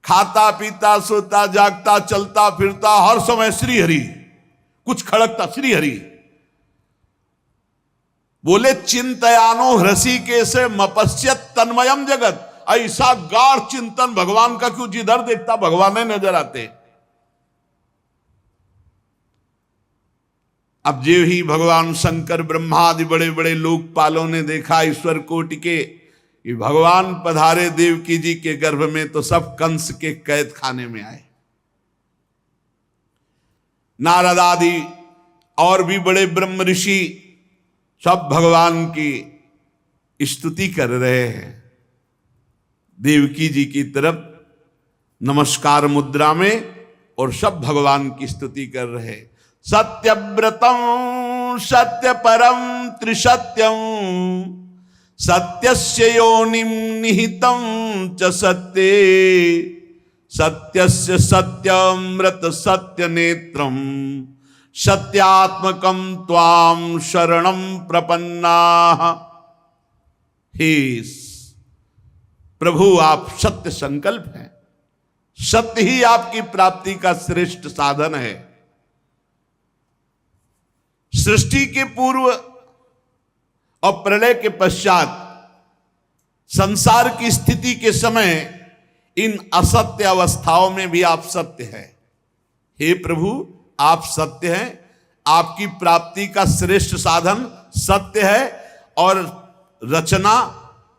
खाता पीता सोता जागता चलता फिरता हर समय श्री हरि, कुछ खड़कता श्री हरि। बोले चिंतयानो हृषीकेश मपश्यत् तन्मयम् जगत। ऐसा गाढ़ चिंतन भगवान का क्यों, जिधर देखता भगवान नजर आते। अब जो ही भगवान शंकर ब्रह्मादि बड़े बड़े लोकपालों ने देखा ईश्वर कोटि के कि भगवान पधारे देवकी जी के गर्भ में, तो सब कंस के कैद खाने में आए। नारद आदि और भी बड़े ब्रह्म ऋषि सब भगवान की स्तुति कर रहे हैं। देवकी जी की तरफ नमस्कार मुद्रा में और सब भगवान की स्तुति कर रहे हैं। सत्यव्रतम सत्य परम त्रिसत्यम सत्यस्य योनिम निहितम च सत्ये सत्यस्य सत्यमृत सत्य नेत्रम सत्यात्मकम त्वाम शरणम प्रपन्नाः। हे प्रभु, आप सत्य संकल्प हैं, सत्य ही आपकी प्राप्ति का श्रेष्ठ साधन है। सृष्टि के पूर्व और प्रलय के पश्चात संसार की स्थिति के समय इन असत्य अवस्थाओं में भी आप सत्य हैं। हे प्रभु, आप सत्य हैं, आपकी प्राप्ति का श्रेष्ठ साधन सत्य है, और रचना,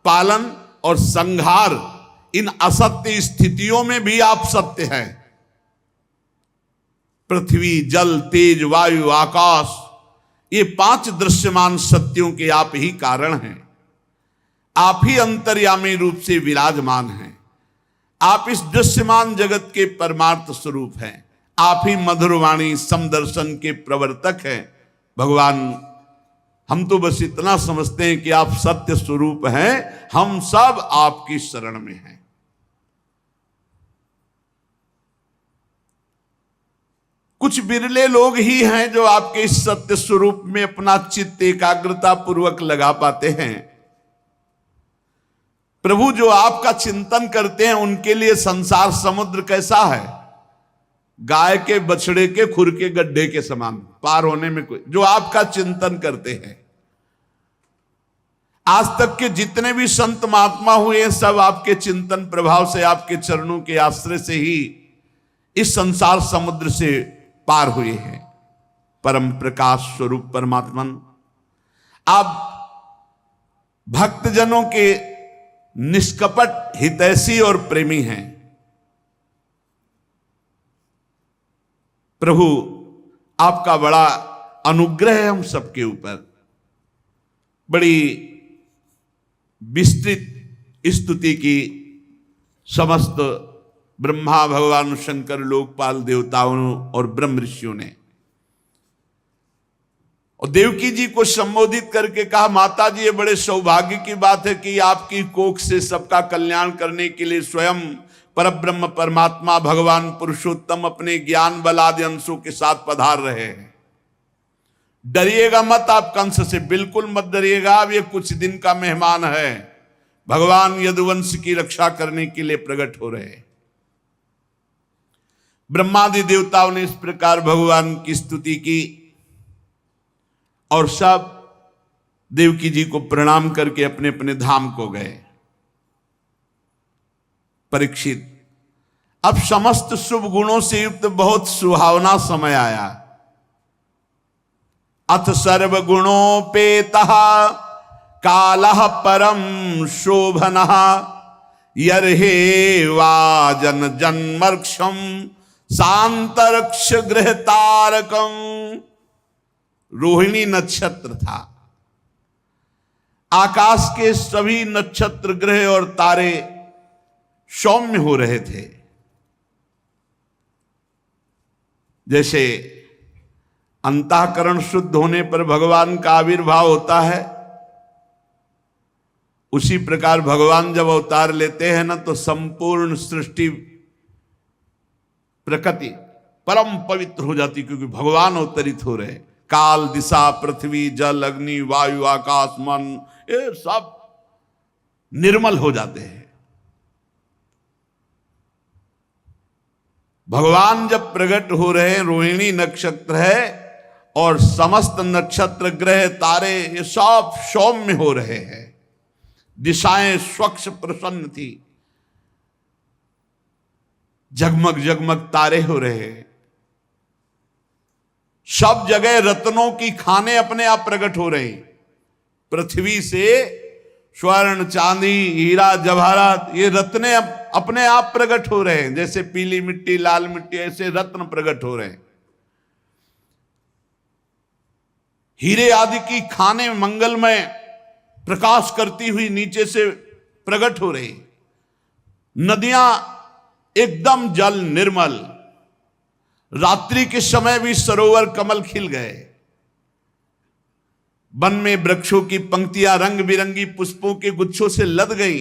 पालन और संहार इन असत्य स्थितियों में भी आप सत्य हैं। पृथ्वी, जल, तेज, वायु, आकाश, ये 5 दृश्यमान सत्यों के आप ही कारण हैं। आप ही अंतर्यामी रूप से विराजमान हैं। आप इस दृश्यमान जगत के परमार्थ स्वरूप हैं। आप ही मधुरवाणी समदर्शन के प्रवर्तक हैं। भगवान, हम तो बस इतना समझते हैं कि आप सत्य स्वरूप हैं, हम सब आपकी शरण में हैं। कुछ बिरले लोग ही हैं जो आपके इस सत्य स्वरूप में अपना चित्त एकाग्रता पूर्वक लगा पाते हैं। प्रभु, जो आपका चिंतन करते हैं उनके लिए संसार समुद्र कैसा है? गाय के बछड़े के खुर के गड्ढे के समान, पार होने में कोई, जो आपका चिंतन करते हैं। आज तक के जितने भी संत महात्मा हुए हैं, सब आपके चिंतन प्रभाव से, आपके चरणों के आश्रय से ही इस संसार समुद्र से पार हुए हैं। परम प्रकाश स्वरूप परमात्मन, आप भक्तजनों के निष्कपट हितैषी और प्रेमी हैं। प्रभु, आपका बड़ा अनुग्रह है हम सबके ऊपर। बड़ी विस्तृत स्तुति की समस्त ब्रह्मा, भगवान शंकर, लोकपाल देवताओं और ब्रह्म ऋषियों ने। और देवकी जी को संबोधित करके कहा, माता जी, ये बड़े सौभाग्य की बात है कि आपकी कोख से सबका कल्याण करने के लिए स्वयं परब्रह्म परमात्मा भगवान पुरुषोत्तम अपने ज्ञान बल आदि अंशों के साथ पधार रहे हैं। डरिएगा मत, आप कंस से बिल्कुल मत डरिएगा। अब ये कुछ दिन का मेहमान है, भगवान यदुवंश की रक्षा करने के लिए प्रकट हो रहे हैं। ब्रह्मादि देवताओं ने इस प्रकार भगवान की स्तुति की और सब देवकी जी को प्रणाम करके अपने अपने धाम को गए। परीक्षित, अब समस्त शुभ गुणों से युक्त बहुत सुहावना समय आया। अथ सर्वगुणोपेतः कालः परम शोभनः यर्हे वाजन जन्मर्क्षम शांतरक्ष गृह तारकम। रोहिणी नक्षत्र था। आकाश के सभी नक्षत्र, ग्रह और तारे सौम्य हो रहे थे। जैसे अंतःकरण शुद्ध होने पर भगवान का आविर्भाव होता है, उसी प्रकार भगवान जब अवतार लेते हैं ना, तो संपूर्ण सृष्टि प्रकृति परम पवित्र हो जाती, क्योंकि भगवान अवतरित हो रहे। काल, दिशा, पृथ्वी, जल, अग्नि, वायु, आकाश, मन, ये सब निर्मल हो जाते हैं। भगवान जब प्रकट हो रहे हैं, रोहिणी नक्षत्र है और समस्त नक्षत्र, ग्रह, तारे ये सब सौम्य हो रहे हैं। दिशाएं स्वच्छ प्रसन्न थी, जगमग जगमग तारे हो रहे हैं। सब जगह रत्नों की खाने अपने आप प्रकट हो रहे हैं। पृथ्वी से स्वर्ण, चांदी, हीरा, जवाहरात, ये रत्ने अपने आप प्रकट हो रहे हैं। जैसे पीली मिट्टी, लाल मिट्टी, ऐसे रत्न प्रकट हो रहे हैं। हीरे आदि की खाने मंगलमय प्रकाश करती हुई नीचे से प्रकट हो रही। नदियां एकदम जल निर्मल। रात्रि के समय भी सरोवर कमल खिल गए। वन में वृक्षों की पंक्तियां रंग बिरंगी पुष्पों के गुच्छों से लद गई।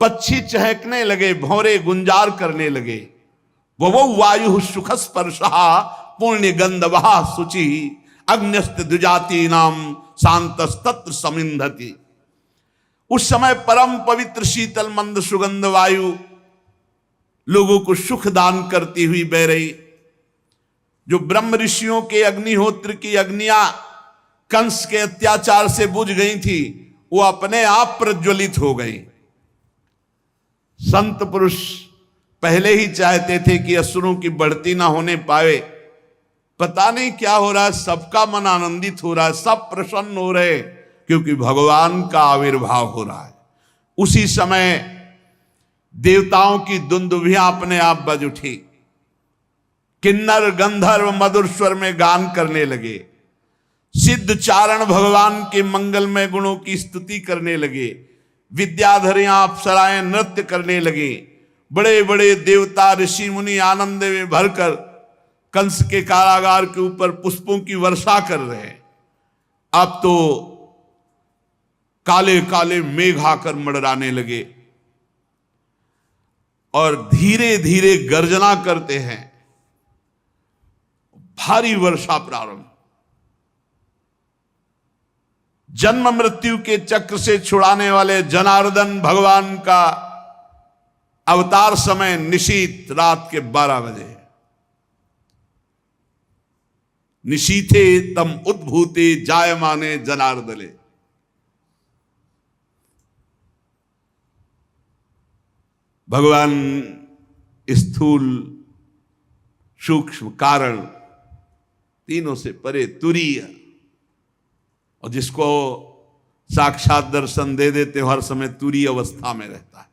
पक्षी चहकने लगे, भौरे गुंजार करने लगे। वो वायु सुख स्पर्शा पुण्य गंधवा शुचि अग्न्यस्त द्विजाति नाम शांतस्तत्र समिंधति। उस समय परम पवित्र शीतल मंद सुगंध वायु लोगों को सुख दान करती हुई बह रही। जो ब्रह्म ऋषियों के अग्निहोत्र की अग्नियां कंस के अत्याचार से बुझ गई थी, वो अपने आप प्रज्वलित हो गई। संत पुरुष पहले ही चाहते थे कि असुरों की बढ़ती ना होने पाए। पता नहीं क्या हो रहा है, सबका मन आनंदित हो रहा है, सब प्रसन्न हो रहे, क्योंकि भगवान का आविर्भाव हो रहा है। उसी समय देवताओं की दुंदुभियां अपने आप बज उठी। किन्नर गंधर्व मधुर स्वर में गान करने लगे। सिद्ध चारण भगवान के मंगलमय गुणों की स्तुति करने लगे। विद्याधरियां अप्सराएं नृत्य करने लगे। बड़े बड़े देवता ऋषि मुनि आनंद में भरकर कंस के कारागार के ऊपर पुष्पों की वर्षा कर रहे हैं। अब तो काले काले मेघ आकर मंडराने लगे और धीरे धीरे गर्जना करते हैं। भारी वर्षा प्रारंभ। जन्म मृत्यु के चक्र से छुड़ाने वाले जनार्दन भगवान का अवतार समय निशीथ रात के 12 बजे। निशीथे तम उद्भूते जायमाने जनार्दले। भगवान स्थूल सूक्ष्म कारण तीनों से परे तुरीय, और जिसको साक्षात दर्शन दे देते हर समय तुरीय अवस्था में रहता है।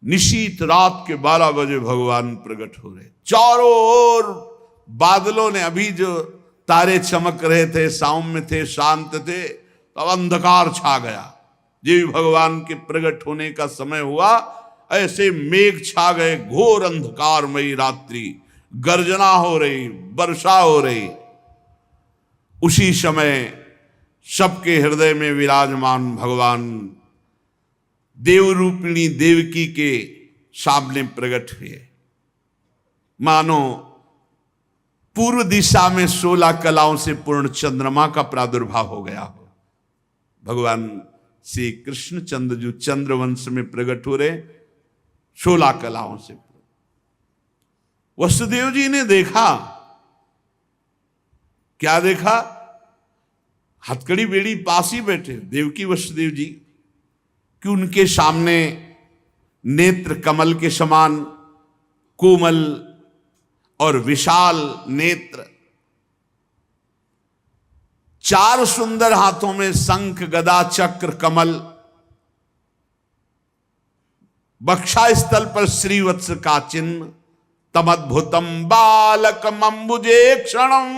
निशीत रात के 12 बजे भगवान प्रकट हो रहे। चारों ओर बादलों ने, अभी जो तारे चमक रहे थे, सौम्य थे, शांत थे, तब अंधकार छा गया। जब भगवान के प्रकट होने का समय हुआ, ऐसे मेघ छा गए, घोर अंधकारमयी रात्रि, गर्जना हो रही, वर्षा हो रही। उसी समय सबके हृदय में विराजमान भगवान देवरूपिणी देवकी के सामने प्रकट हुए। मानो पूर्व दिशा में 16 कलाओं से पूर्ण चंद्रमा का प्रादुर्भाव हो गया हो। भगवान श्री कृष्ण चंद्र जो चंद्रवंश में प्रकट हो रहे, 16 कलाओं से। वसुदेव जी ने देखा, क्या देखा? हथकड़ी बेड़ी पास ही बैठे देवकी वसुदेव जी, कि उनके सामने नेत्र कमल के समान कोमल और विशाल नेत्र, 4 सुंदर हाथों में शंख गदा चक्र कमल, बक्षा स्थल पर श्रीवत्स का चिन्ह, तमद्भुतम बालकम अंबुजे क्षणम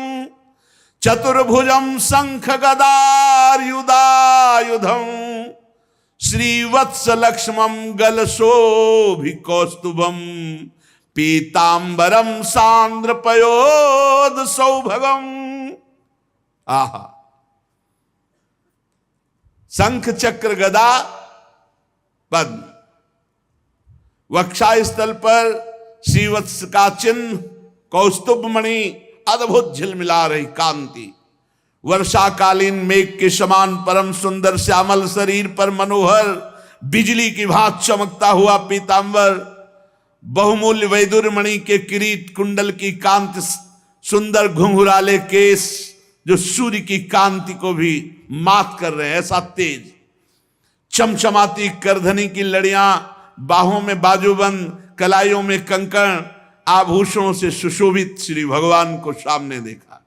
चतुर्भुजम शंख गदायुधायुधम श्रीवत्स लक्ष्मम गलशोभिकौस्तुभम पीतांबरम सांद्र पयोद सौभगम। आहा, शंख चक्र गदा पद्म, वक्षा स्थल पर श्रीवत्स का चिन्ह, कौस्तुभ मणि, अद्भुत झिलमिला रही कांति, वर्षाकालीन मेघ के समान परम सुंदर श्यामल शरीर पर मनोहर बिजली की भांति चमकता हुआ पीतांबर, बहुमूल्य वैदुर्य मणि के किरीट कुंडल की कांति, सुंदर घुंघराले केस जो सूर्य की कांति को भी मात कर रहे हैं, ऐसा तेज, चमचमाती करधनी की लड़ियां, बाहों में बाजूबंद, कलाइयों में कंकण, आभूषणों से सुशोभित श्री भगवान को सामने देखा।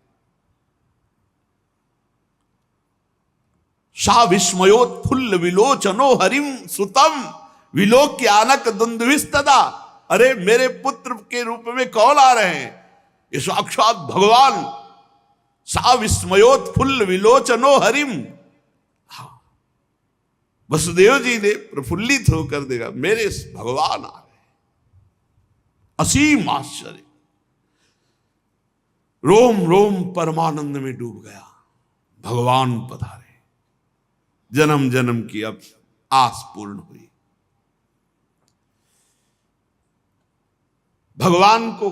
सा विस्मयोत्फुल्ल विलोचनो हरिम सुतम विलोक्य आनक दुंदुभिस्तदा। अरे मेरे पुत्र के रूप में कौन आ रहे हैं? ये साक्षात भगवान। सा विस्मयोत्फुल्ल विलोचनो हरिम। वसुदेव जी ने प्रफुल्लित होकर देखा, मेरे भगवान आ रहे। असीम आश्चर्य, रोम रोम परमानंद में डूब गया। भगवान पधारे, जन्म जन्म की अब आस पूर्ण हुई। भगवान को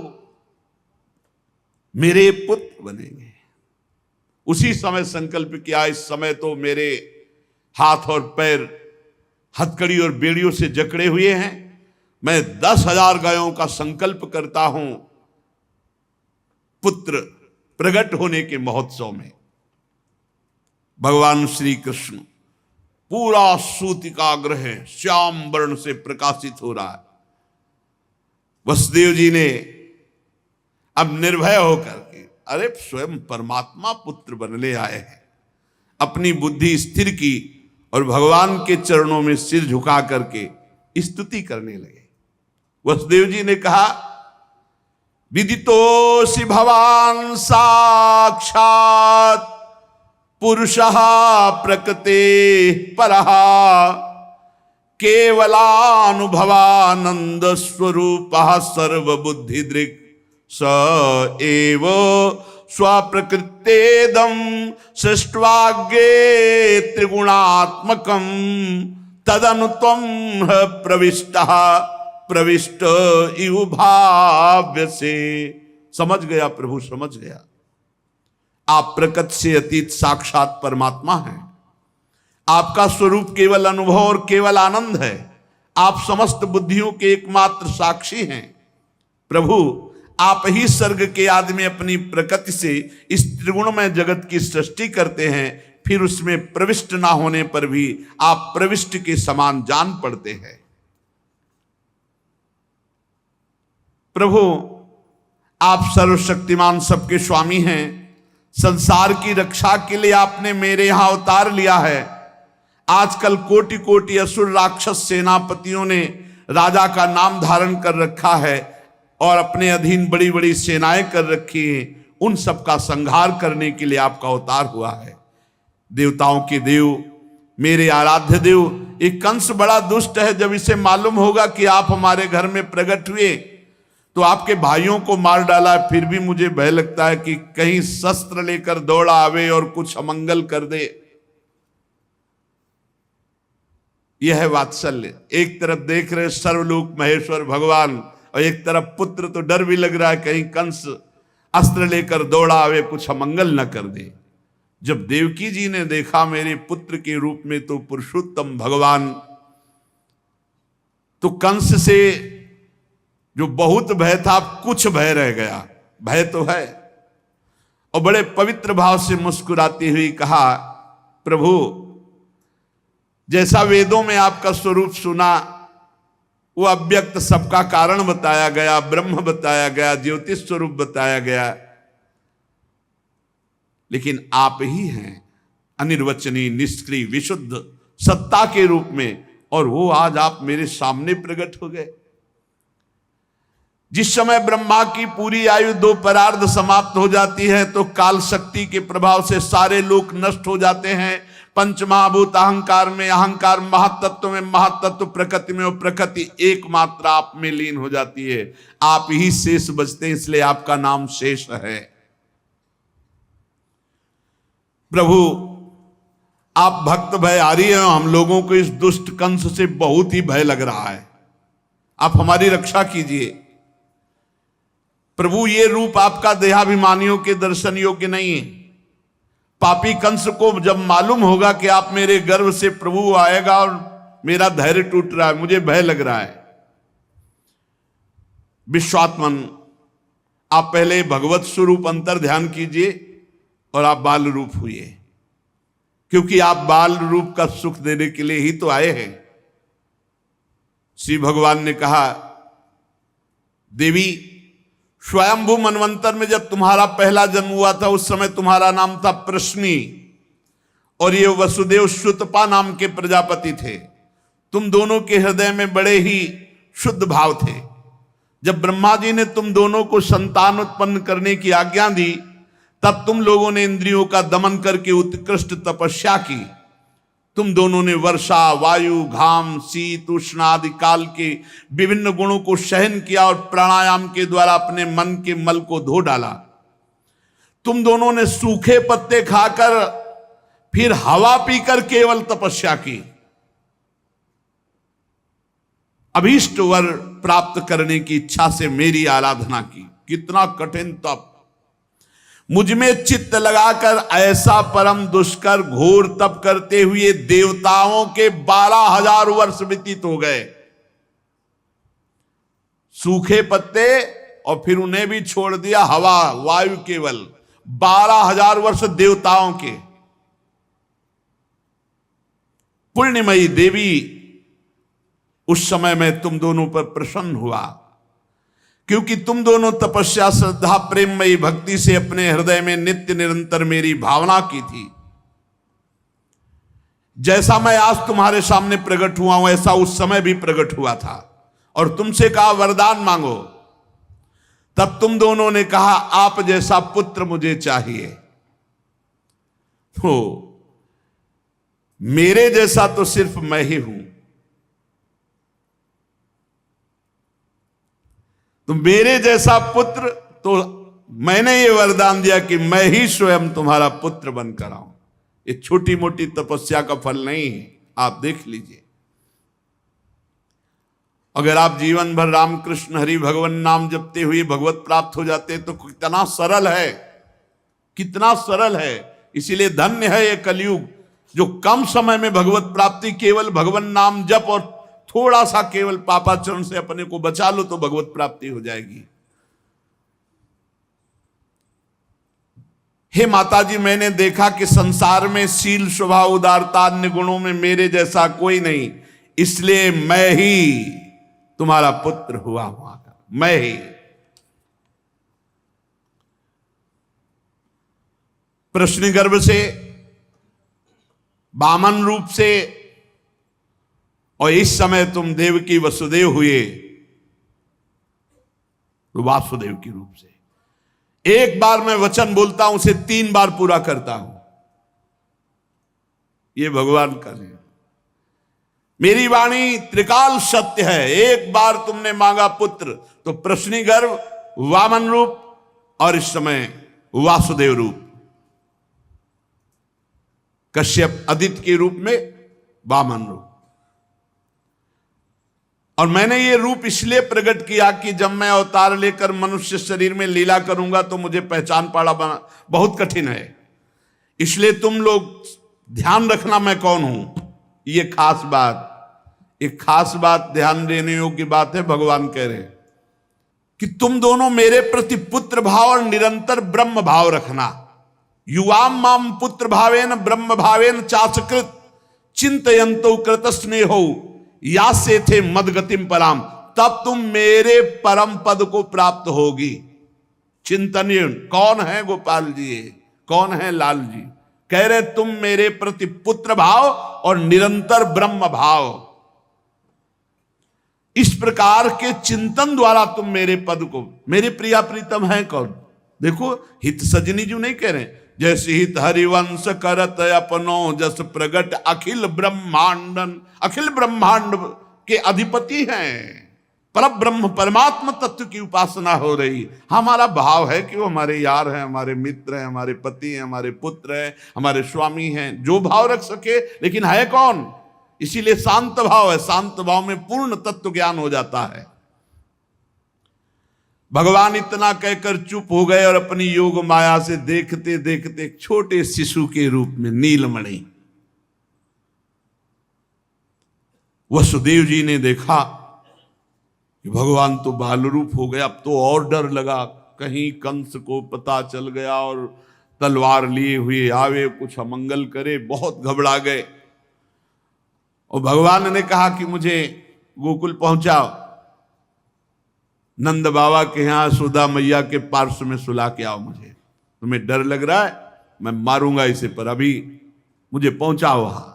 मेरे पुत्र बनेंगे। उसी समय संकल्प किया, इस समय तो मेरे हाथ और पैर हथकड़ी और बेड़ियों से जकड़े हुए हैं। मैं 10,000 गायों का संकल्प करता हूं पुत्र प्रकट होने के महोत्सव में। भगवान श्री कृष्ण पूरा सूतिकाग्र है, श्याम वर्ण से प्रकाशित हो रहा है। वसुदेव जी ने अब निर्भय होकर के, अरे स्वयं परमात्मा पुत्र बनने आए हैं, अपनी बुद्धि स्थिर की और भगवान के चरणों में सिर झुका करके स्तुति करने लगे। वसुदेव जी ने कहा, विदितोऽसि भवान साक्षात् पुरुषः प्रकृते परः केवलानुभवानंद स्वरूपः सर्वबुद्धिदृक् स एव स्वप्रकृतेदं सृष्ट्वाग्रे त्रिगुणात्मकं तदनु त्वं प्रविष्ट इव भाव्यसे। समझ गया प्रभु, समझ गया। आप प्रकृति से अतीत साक्षात परमात्मा हैं। आपका स्वरूप केवल अनुभव और केवल आनंद है। आप समस्त बुद्धियों के एकमात्र साक्षी हैं। प्रभु, आप ही स्वर्ग के आदि में अपनी प्रकृति से इस त्रिगुणमय जगत की सृष्टि करते हैं, फिर उसमें प्रविष्ट ना होने पर भी आप प्रविष्ट के समान जान पड़ते हैं। प्रभु, आप सर्वशक्तिमान सबके स्वामी हैं। संसार की रक्षा के लिए आपने मेरे यहां अवतार लिया है। आजकल कोटि कोटि असुर राक्षस सेनापतियों ने राजा का नाम धारण कर रखा है और अपने अधीन बड़ी बड़ी सेनाएं कर रखी हैं। उन सब का संहार करने के लिए आपका अवतार हुआ है। देवताओं के देव, मेरे आराध्य देव, एक कंस बड़ा दुष्ट है। जब इसे मालूम होगा कि आप हमारे घर में प्रकट हुए तो आपके भाइयों को मार डाला। फिर भी मुझे भय लगता है कि कहीं शस्त्र लेकर दौड़ा आवे और कुछ अमंगल कर दे। यह है वात्सल्य। एक तरफ देख रहे सर्वलोक महेश्वर भगवान और एक तरफ पुत्र, तो डर भी लग रहा है कहीं कंस अस्त्र लेकर दौड़ा आवे, कुछ अमंगल न कर दे। जब देवकी जी ने देखा मेरे पुत्र के रूप में तो पुरुषोत्तम भगवान, तो कंस से जो बहुत भय था कुछ भय रह गया। भय तो है। और बड़े पवित्र भाव से मुस्कुराती हुई कहा, प्रभु, जैसा वेदों में आपका स्वरूप सुना वो अव्यक्त सबका कारण बताया गया, ब्रह्म बताया गया, ज्योतिष स्वरूप बताया गया, लेकिन आप ही हैं अनिर्वचनीय, निष्क्रिय, विशुद्ध सत्ता के रूप में। और वो आज आप मेरे सामने प्रकट हो गए। जिस समय ब्रह्मा की पूरी आयु 2 परार्ध समाप्त हो जाती है तो काल शक्ति के प्रभाव से सारे लोक नष्ट हो जाते हैं। पंचमहाभूत अहंकार में अहंकार, महातत्व में महातत्व, प्रकृति में और प्रकृति एकमात्र आप में लीन हो जाती है। आप ही शेष बचते हैं, इसलिए आपका नाम शेष है। प्रभु, आप भक्त भय आ रही है। हम लोगों को इस दुष्ट कंस से बहुत ही भय लग रहा है। आप हमारी रक्षा कीजिए। प्रभु, ये रूप आपका देहाभिमानियों के दर्शन योग्य नहीं है। पापी कंस को जब मालूम होगा कि आप मेरे गर्भ से प्रभु आएगा, और मेरा धैर्य टूट रहा है, मुझे भय लग रहा है। विश्वात्मन, आप पहले भगवत स्वरूप अंतर ध्यान कीजिए और आप बाल रूप हुए, क्योंकि आप बाल रूप का सुख देने के लिए ही तो आए हैं। श्री भगवान ने कहा, देवी, स्वयंभू मनवंतर में जब तुम्हारा पहला जन्म हुआ था उस समय तुम्हारा नाम था प्रश्नी और ये वसुदेव श्रुतपा नाम के प्रजापति थे। तुम दोनों के हृदय में बड़े ही शुद्ध भाव थे। जब ब्रह्मा जी ने तुम दोनों को संतान उत्पन्न करने की आज्ञा दी तब तुम लोगों ने इंद्रियों का दमन करके उत्कृष्ट तपस्या की। तुम दोनों ने वर्षा, वायु, घाम, शीत, उष्ण आदि काल के विभिन्न गुणों को सहन किया और प्राणायाम के द्वारा अपने मन के मल को धो डाला। तुम दोनों ने सूखे पत्ते खाकर फिर हवा पीकर केवल तपस्या की। अभीष्ट वर प्राप्त करने की इच्छा से मेरी आराधना की। कितना कठिन तप! मुझ में चित्त लगाकर ऐसा परम दुष्कर घोर तप करते हुए देवताओं के 12,000 वर्ष व्यतीत हो गए। सूखे पत्ते और फिर उन्हें भी छोड़ दिया, हवा वायु केवल 12,000 वर्ष देवताओं के। पुण्यमयी देवी उस समय में तुम दोनों पर प्रसन्न हुआ क्योंकि तुम दोनों तपस्या, श्रद्धा, प्रेममयी भक्ति से अपने हृदय में नित्य निरंतर मेरी भावना की थी। जैसा मैं आज तुम्हारे सामने प्रकट हुआ हूं ऐसा उस समय भी प्रकट हुआ था और तुमसे कहा वरदान मांगो। तब तुम दोनों ने कहा आप जैसा पुत्र मुझे चाहिए। तो मेरे जैसा तो सिर्फ मैं ही हूं, तो मेरे जैसा पुत्र, तो मैंने ये वरदान दिया कि मैं ही स्वयं तुम्हारा पुत्र बनकर आऊं। ये छोटी मोटी तपस्या का फल नहीं है, आप देख लीजिए। अगर आप जीवन भर रामकृष्ण हरि भगवान नाम जपते हुए भगवत प्राप्त हो जाते तो कितना सरल है, कितना सरल है। इसीलिए धन्य है ये कलयुग जो कम समय में भगवत प्राप्ति, केवल भगवान नाम जप और थोड़ा सा केवल पापाचरण से अपने को बचा लो तो भगवत प्राप्ति हो जाएगी। हे माता जी, मैंने देखा कि संसार में शील, स्वभाव, उदारता, अन्य गुणों में मेरे जैसा कोई नहीं, इसलिए मैं ही तुम्हारा पुत्र हुआ। मैं ही प्रश्न गर्भ से, वामन रूप से, और इस समय तुम देवकी वसुदेव हुए वासुदेव के रूप से। एक बार मैं वचन बोलता हूं उसे 3 बार पूरा करता हूं, ये भगवान का नियम। मेरी वाणी त्रिकाल सत्य है। एक बार तुमने मांगा पुत्र तो प्रश्नी गर्भ, वामन रूप और इस समय वासुदेव रूप, कश्यप आदित्य के रूप में वामन रूप। और मैंने ये रूप इसलिए प्रकट किया कि जब मैं अवतार लेकर मनुष्य शरीर में लीला करूंगा तो मुझे पहचान पाना बहुत कठिन है। इसलिए तुम लोग ध्यान रखना मैं कौन हूं। ये खास बात, एक खास बात ध्यान देने योग्य बात है। भगवान कह रहे हैं कि तुम दोनों मेरे प्रति पुत्र भाव और निरंतर ब्रह्म भाव रखना। युवाम माम पुत्र भावेन ब्रह्म भावेन चासकृत चिंतयंतो कृत स्नेहो या से थे मदगतिम पराम, तब तुम मेरे परम पद को प्राप्त होगी। चिंतनीय कौन है गोपाल जी, कौन है लाल जी? कह रहे तुम मेरे प्रति पुत्र भाव और निरंतर ब्रह्म भाव, इस प्रकार के चिंतन द्वारा तुम मेरे पद को, मेरे प्रिया प्रीतम है कौन? देखो हित सजनी जी नहीं कह रहे, जैसे हित हरिवंश करत अपनो जस प्रगट अखिल ब्रह्मांडन, अखिल ब्रह्मांड के अधिपति हैं। पर ब्रह्म परमात्मा तत्व की उपासना हो रही। हमारा भाव है कि वो हमारे यार हैं, हमारे मित्र हैं, हमारे पति हैं, हमारे पुत्र हैं, हमारे स्वामी हैं, जो भाव रख सके, लेकिन है कौन? इसीलिए शांत भाव है। शांत भाव में पूर्ण तत्व ज्ञान हो जाता है। भगवान इतना कहकर चुप हो गए और अपनी योग माया से देखते देखते एक छोटे शिशु के रूप में नीलमणि वसुदेव जी ने देखा कि भगवान तो बाल रूप हो गया। अब तो और डर लगा, कहीं कंस को पता चल गया और तलवार लिए हुए आवे, कुछ अमंगल करे। बहुत घबरा गए और भगवान ने कहा कि मुझे गोकुल पहुंचाओ। नंद बाबा के यहाँ सुधा मैया के पार्श्व में सुला के आओ, मुझे तुम्हें डर लग रहा है, मैं मारूंगा इसे, पर अभी मुझे पहुंचाओ वहां।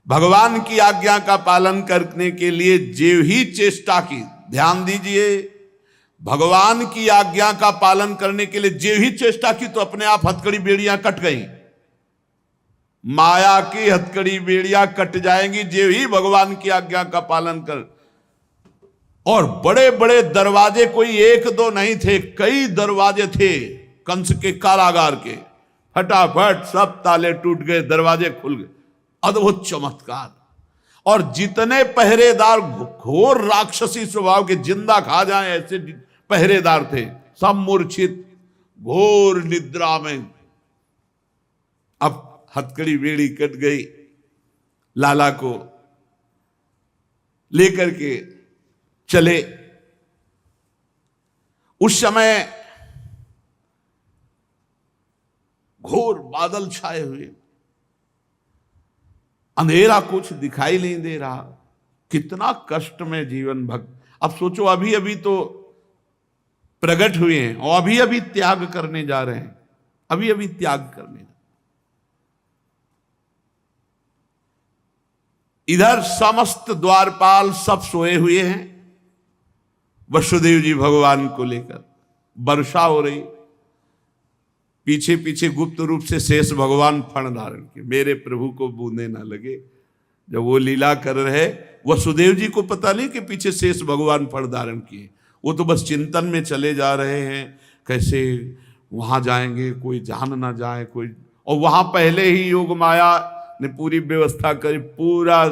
भगवान की आज्ञा का पालन करने के लिए जो ही चेष्टा की, ध्यान दीजिए, भगवान की आज्ञा का पालन करने के लिए जो ही चेष्टा की तो अपने आप हथकड़ी बेड़ियां कट गई। माया की हथकड़ी बेड़ियां कट जाएंगी जो ही भगवान की आज्ञा का पालन कर। और बड़े बड़े दरवाजे कोई एक दो नहीं थे, कई दरवाजे थे कंस के कारागार के, फटाफट सब ताले टूट गए, दरवाजे खुल गए। अद्भुत चमत्कार। और जितने पहरेदार घोर राक्षसी स्वभाव के, जिंदा खा जाए ऐसे पहरेदार थे, सब मूर्छित घोर निद्रा में। अब हथकड़ी बेड़ी कट गई, लाला को लेकर के चले। उस समय घोर बादल छाए हुए, अंधेरा, कुछ दिखाई नहीं दे रहा। कितना कष्ट में जीवन भक्त। अब सोचो, अभी अभी तो प्रकट हुए हैं और अभी अभी त्याग करने जा रहे हैं, अभी अभी त्याग करने। इधर समस्त द्वारपाल सब सोए हुए हैं, वसुदेव जी भगवान को लेकर। वर्षा हो रही, पीछे पीछे गुप्त रूप से शेष भगवान फण धारण के, मेरे प्रभु को बूंदे ना लगे। जब वो लीला कर रहे, वसुदेव जी को पता नहीं कि पीछे शेष भगवान फण धारण किए, वो तो बस चिंतन में चले जा रहे हैं, कैसे वहां जाएंगे, कोई जान ना जाए कोई। और वहां पहले ही योग माया ने पूरी व्यवस्था करी, पूरा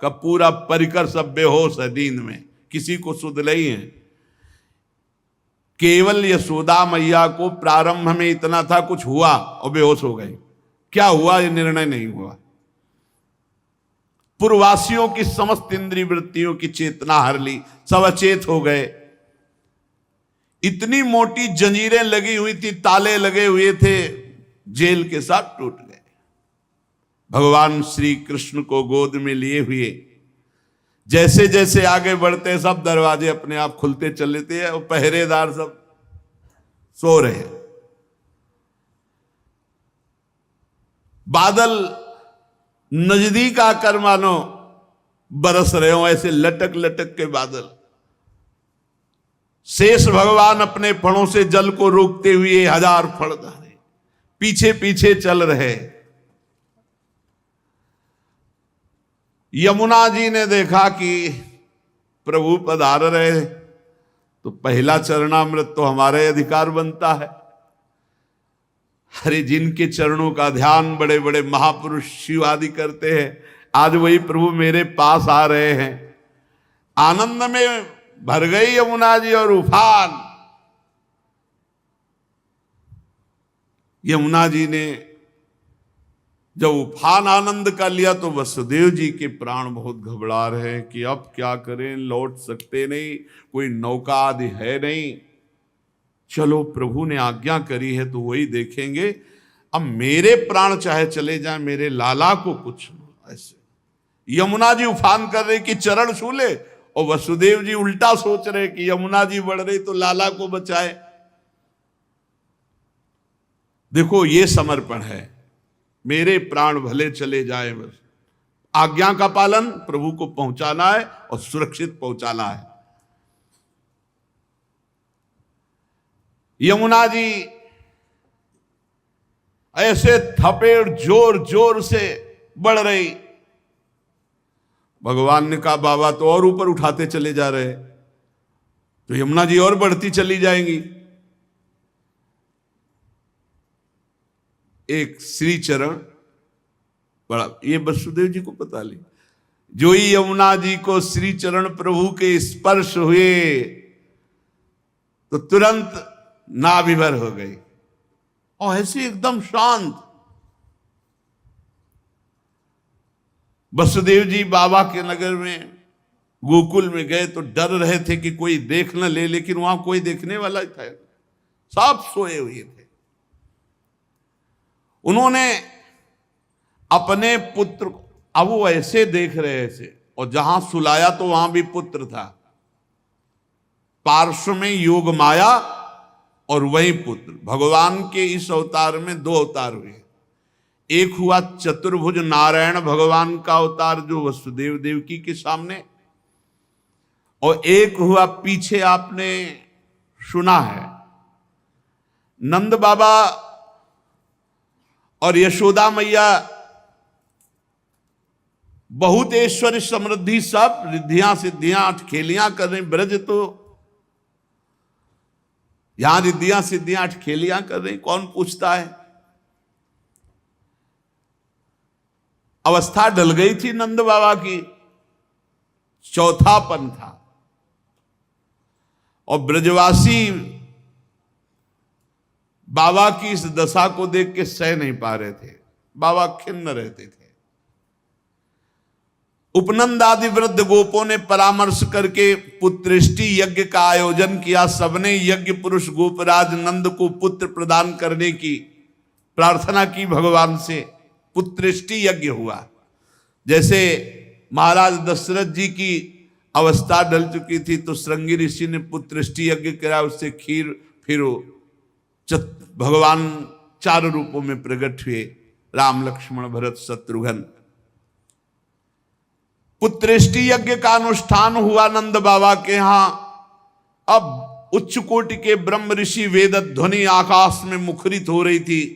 का पूरा परिकर सब बेहोश है, नींद में, किसी को सुध नहीं है। केवल यशोदा मैया को प्रारंभ में इतना था, कुछ हुआ और बेहोश हो गए। क्या हुआ ये निर्णय नहीं हुआ। पूर्ववासियों की समस्त इंद्रिय वृत्तियों की चेतना हर ली, सब अचेत हो गए। इतनी मोटी जंजीरें लगी हुई थी, ताले लगे हुए थे, जेल के साथ टूट गए। भगवान श्री कृष्ण को गोद में लिए हुए जैसे जैसे आगे बढ़ते, सब दरवाजे अपने आप खुलते चले थे और पहरेदार सब सो रहे। बादल नजदीक आकर मानो बरस रहे हो, ऐसे लटक लटक के बादल। शेष भगवान अपने फणों से जल को रोकते हुए 1000 फण धारे पीछे पीछे चल रहे। यमुना जी ने देखा कि प्रभु पधार रहे, तो पहला चरणामृत तो हमारे अधिकार बनता है। अरे जिनके चरणों का ध्यान बड़े बड़े महापुरुष शिव आदि करते हैं, आज वही प्रभु मेरे पास आ रहे हैं। आनंद में भर गई यमुना जी और उफान। यमुना जी ने जब उफान आनंद का लिया तो वसुदेव जी के प्राण बहुत घबरा रहे हैं कि अब क्या करें, लौट सकते नहीं, कोई नौका आदि है नहीं। चलो प्रभु ने आज्ञा करी है तो वही देखेंगे। अब मेरे प्राण चाहे चले जाएं, मेरे लाला को कुछ ऐसे। यमुना जी उफान कर रहे कि चरण छू ले, और वसुदेव जी उल्टा सोच रहे कि यमुना जी बढ़ रही तो लाला को बचाए। देखो ये समर्पण है, मेरे प्राण भले चले जाए, बस आज्ञा का पालन, प्रभु को पहुंचाना है और सुरक्षित पहुंचाना है। यमुना जी ऐसे थपेड़ जोर जोर से बढ़ रही। भगवान ने कहा बाबा तो और ऊपर उठाते चले जा रहे, तो यमुना जी और बढ़ती चली जाएंगी। एक श्री चरण बड़ा, ये वसुदेव जी को पता नहीं, जो ही यमुना जी को श्री चरण प्रभु के स्पर्श हुए तो तुरंत नाभिभर हो गई और ऐसे एकदम शांत। वसुदेव जी बाबा के नगर में गोकुल में गए तो डर रहे थे कि कोई देख न ले, लेकिन वहां कोई देखने वाला था, सब सोए हुए थे। उन्होंने अपने पुत्र को, अब वो ऐसे देख रहे थे, और जहां सुलाया तो वहां भी पुत्र था। पार्श्व में योग माया और वही पुत्र। भगवान के इस अवतार में दो अवतार हुए। एक हुआ चतुर्भुज नारायण भगवान का अवतार जो वसुदेव देवकी के सामने, और एक हुआ पीछे आपने सुना है नंद बाबा और यशोदा मैया बहुत ऐश्वर्य समृद्धि सब रिद्धियां सिद्धियां अठखेलियां कर रही। ब्रज तो यहां रिद्धियां सिद्धियां अठखेलियां कर रही, कौन पूछता है। अवस्था डल गई थी नंद बाबा की, चौथापन था, और ब्रजवासी बाबा की इस दशा को देख के सह नहीं पा रहे थे। बाबा खिन्न रहते थे। उपनंद आदि वृद्ध गोपों ने परामर्श करके पुत्रेष्टि यज्ञ का आयोजन किया। सबने यज्ञ पुरुष गोपराज नंद को पुत्र प्रदान करने की प्रार्थना की भगवान से। पुत्रेष्टि यज्ञ हुआ। जैसे महाराज दशरथ जी की अवस्था डल चुकी थी तो श्रृंगी ऋषि ने पुत्रेष्टि यज्ञ करा, उससे खीर, फिर भगवान 4 रूपों में प्रकट हुए, राम लक्ष्मण भरत शत्रुघ्न। पुत्रेष्टि यज्ञ का अनुष्ठान हुआ नंद बाबा के यहां। अब उच्च कोटि के ब्रह्म ऋषि वेद ध्वनि आकाश में मुखरित हो रही थी।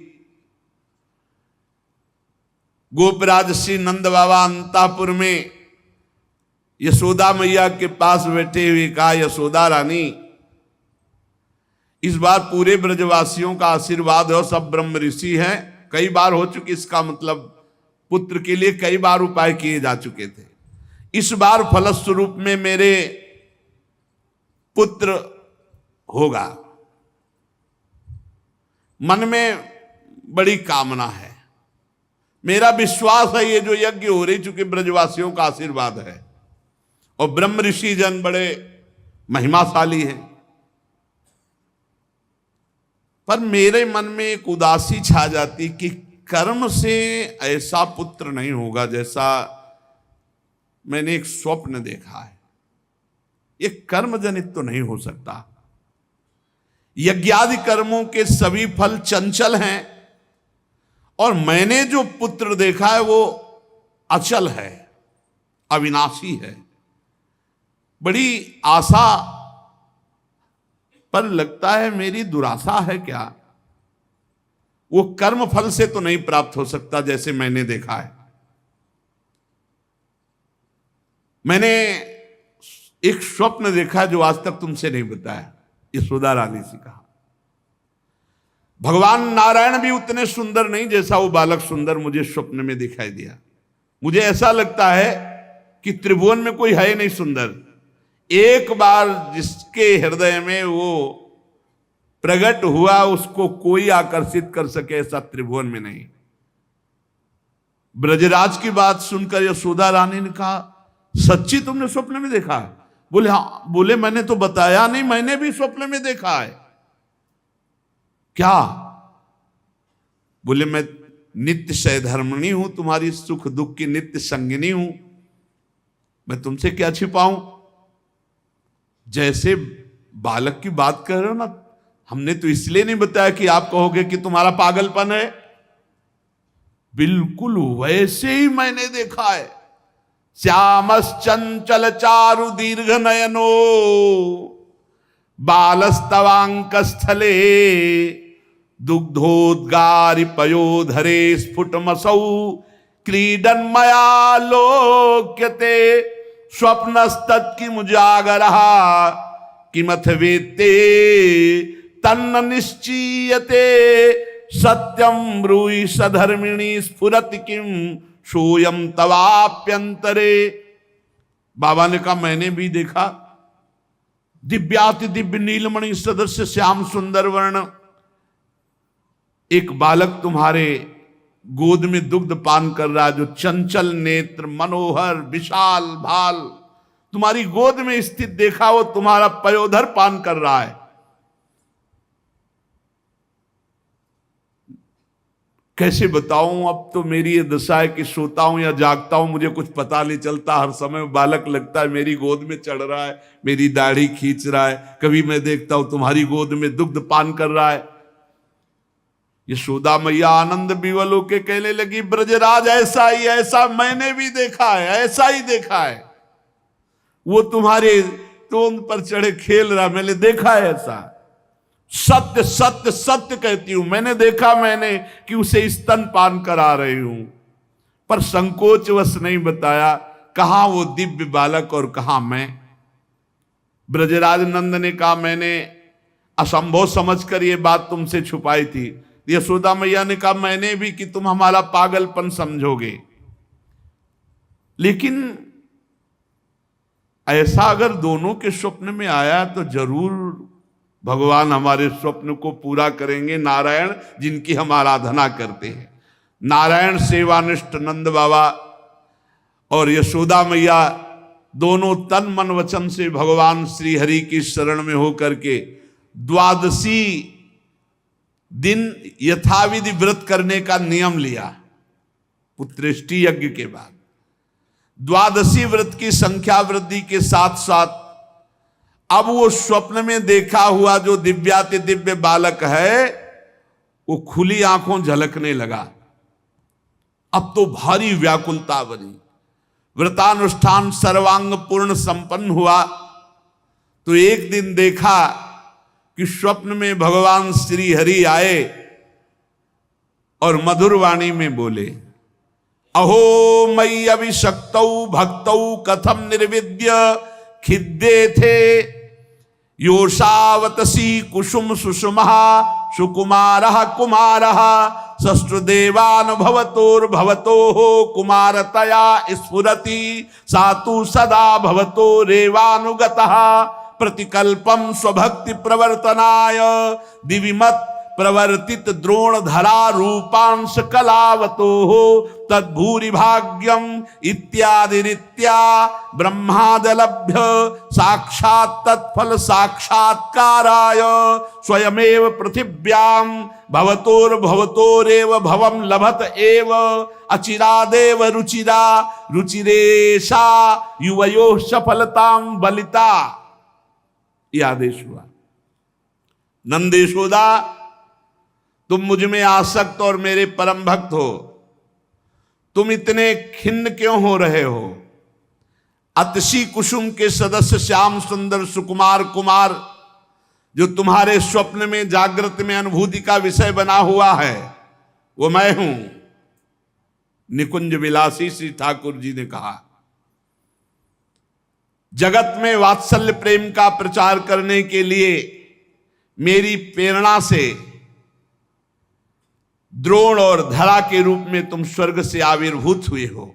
गोपराज श्री नंद बाबा अंतापुर में यशोदा मैया के पास बैठे हुए कहा, यशोदा रानी इस बार पूरे ब्रजवासियों का आशीर्वाद हो, सब ब्रह्म ऋषि हैं। कई बार हो चुकी, इसका मतलब पुत्र के लिए कई बार उपाय किए जा चुके थे। इस बार फलस्वरूप में मेरे पुत्र होगा। मन में बड़ी कामना है, मेरा विश्वास है ये जो यज्ञ हो रही, चूंकि ब्रजवासियों का आशीर्वाद है और ब्रह्म ऋषि जन बड़े महिमाशाली हैं, पर मेरे मन में एक उदासी छा जाती कि कर्म से ऐसा पुत्र नहीं होगा जैसा मैंने एक स्वप्न देखा है। ये कर्म जनित तो नहीं हो सकता। यज्ञादि कर्मों के सभी फल चंचल हैं और मैंने जो पुत्र देखा है वो अचल है, अविनाशी है। बड़ी आशा, पर लगता है मेरी दुराशा है क्या। वो कर्म फल से तो नहीं प्राप्त हो सकता जैसे मैंने देखा है। मैंने एक स्वप्न देखा जो आज तक तुमसे नहीं बताया, यशोदा रानी से कहा। भगवान नारायण भी उतने सुंदर नहीं जैसा वो बालक सुंदर मुझे स्वप्न में दिखाई दिया। मुझे ऐसा लगता है कि त्रिभुवन में कोई है नहीं सुंदर। एक बार जिसके हृदय में वो प्रकट हुआ उसको कोई आकर्षित कर सके ऐसा त्रिभुवन में नहीं। ब्रजराज की बात सुनकर यशोदा रानी ने कहा, सच्ची तुमने स्वप्न में देखा है? बोले हाँ। बोले मैंने तो बताया नहीं, मैंने भी स्वप्न में देखा है। क्या? बोले मैं नित्य सहधर्मिणी हूं, तुम्हारी सुख दुख की नित्य संगिनी हूं, मैं तुमसे क्या छिपाऊं। जैसे बालक की बात कर रहे हो ना, हमने तो इसलिए नहीं बताया कि आप कहोगे कि तुम्हारा पागलपन है। बिल्कुल वैसे ही मैंने देखा है। श्यामश्चंचल चारु दीर्घ नयनो बालस्तवांक स्थले दुग्धोद्गारि पयोधरे स्फुटमसौ क्रीडन मया लोक्यते स्वप्नस्तत्किमुजागरः किमथ वेत्ते तन्न निश्चीयते सत्यम ब्रूहि सधर्मिणी स्फुरति किम सोयम तवाप्यंतरे। बाबा ने कहा मैंने भी देखा। दिव्याति दिव्य नीलमणि सदृश श्याम सुंदर वर्ण एक बालक तुम्हारे गोद में दुग्ध पान कर रहा है, जो चंचल नेत्र मनोहर विशाल भाल तुम्हारी गोद में स्थित देखा, वो तुम्हारा पयोधर पान कर रहा है। कैसे बताऊं, अब तो मेरी ये दशा है कि सोता हूं या जागता हूं मुझे कुछ पता नहीं चलता। हर समय बालक लगता है मेरी गोद में चढ़ रहा है, मेरी दाढ़ी खींच रहा है। कभी मैं देखता हूं तुम्हारी गोद में दुग्ध पान कर रहा है। यशोदा मैया आनंद विवल होके कहने लगी, ब्रजराज ऐसा ही, ऐसा मैंने भी देखा है, ऐसा ही देखा है। वो तुम्हारे तोंद पर चढ़े खेल रहा, मैंने देखा है ऐसा। सत्य सत्य सत्य कहती हूं, मैंने देखा, मैंने कि उसे स्तनपान करा रही हूं, पर संकोचवश नहीं बताया कहां वो दिव्य बालक और कहां मैं। ब्रजराज नंद ने कहा, मैंने असंभव समझकर ये बात तुमसे छुपाई थी। यशोदा मैया ने कहा, मैंने भी, कि तुम हमारा पागलपन समझोगे। लेकिन ऐसा अगर दोनों के स्वप्न में आया तो जरूर भगवान हमारे स्वप्न को पूरा करेंगे। नारायण जिनकी हम आराधना करते हैं, नारायण सेवानिष्ठ नंद बाबा और यशोदा मैया दोनों तन मन वचन से भगवान श्री हरि की शरण में होकर के द्वादशी दिन यथाविधि व्रत करने का नियम लिया। पुत्रेष्टि यज्ञ के बाद द्वादशी व्रत की संख्या वृद्धि के साथ साथ अब वो स्वप्न में देखा हुआ जो दिव्याति दिव्य बालक है वो खुली आंखों झलकने लगा। अब तो भारी व्याकुलता बनी। व्रतानुष्ठान सर्वांग पूर्ण संपन्न हुआ तो एक दिन देखा कि स्वप्न में भगवान श्री हरि आए और मधुर वाणी में बोले, अहो मयि अभिषक्तौ भक्तौ कथम निर्विद्य खिद्दे थे योषावतसी कुसुम सुषुमः सुकुमारः कुमारः सष्ट्देवान भवतोर्भवतोः कुमारतया स्फुरति सातु सदा भवतो रेवानुगतः प्रतिकल्पम स्वभक्ति प्रवर्तनाय दिविमत प्रवर्तित द्रोण धरा रूपांश कलावतो हो तद्भूरि भाग्यम इत्यादि रीत्या ब्रह्मादलभ्य साक्षात् तत्फल साक्षात्काराय स्वयमेव पृथिव्याम भवतोर्भवतोरेव भवम लभत एव अचिरादेव रुचिरा रुचिरेशा युवयो सफलताम बलिता। यह आदेश हुआ, नंदेशोदा तुम मुझ में आसक्त और मेरे परम भक्त हो, तुम इतने खिन्न क्यों हो रहे हो? अतसी कुसुम के सदस्य श्याम सुंदर सुकुमार कुमार जो तुम्हारे स्वप्न में जागृत में अनुभूति का विषय बना हुआ है वो मैं हूं। निकुंज विलासी श्री ठाकुर जी ने कहा, जगत में वात्सल्य प्रेम का प्रचार करने के लिए मेरी प्रेरणा से द्रोण और धरा के रूप में तुम स्वर्ग से आविर्भूत हुए हो।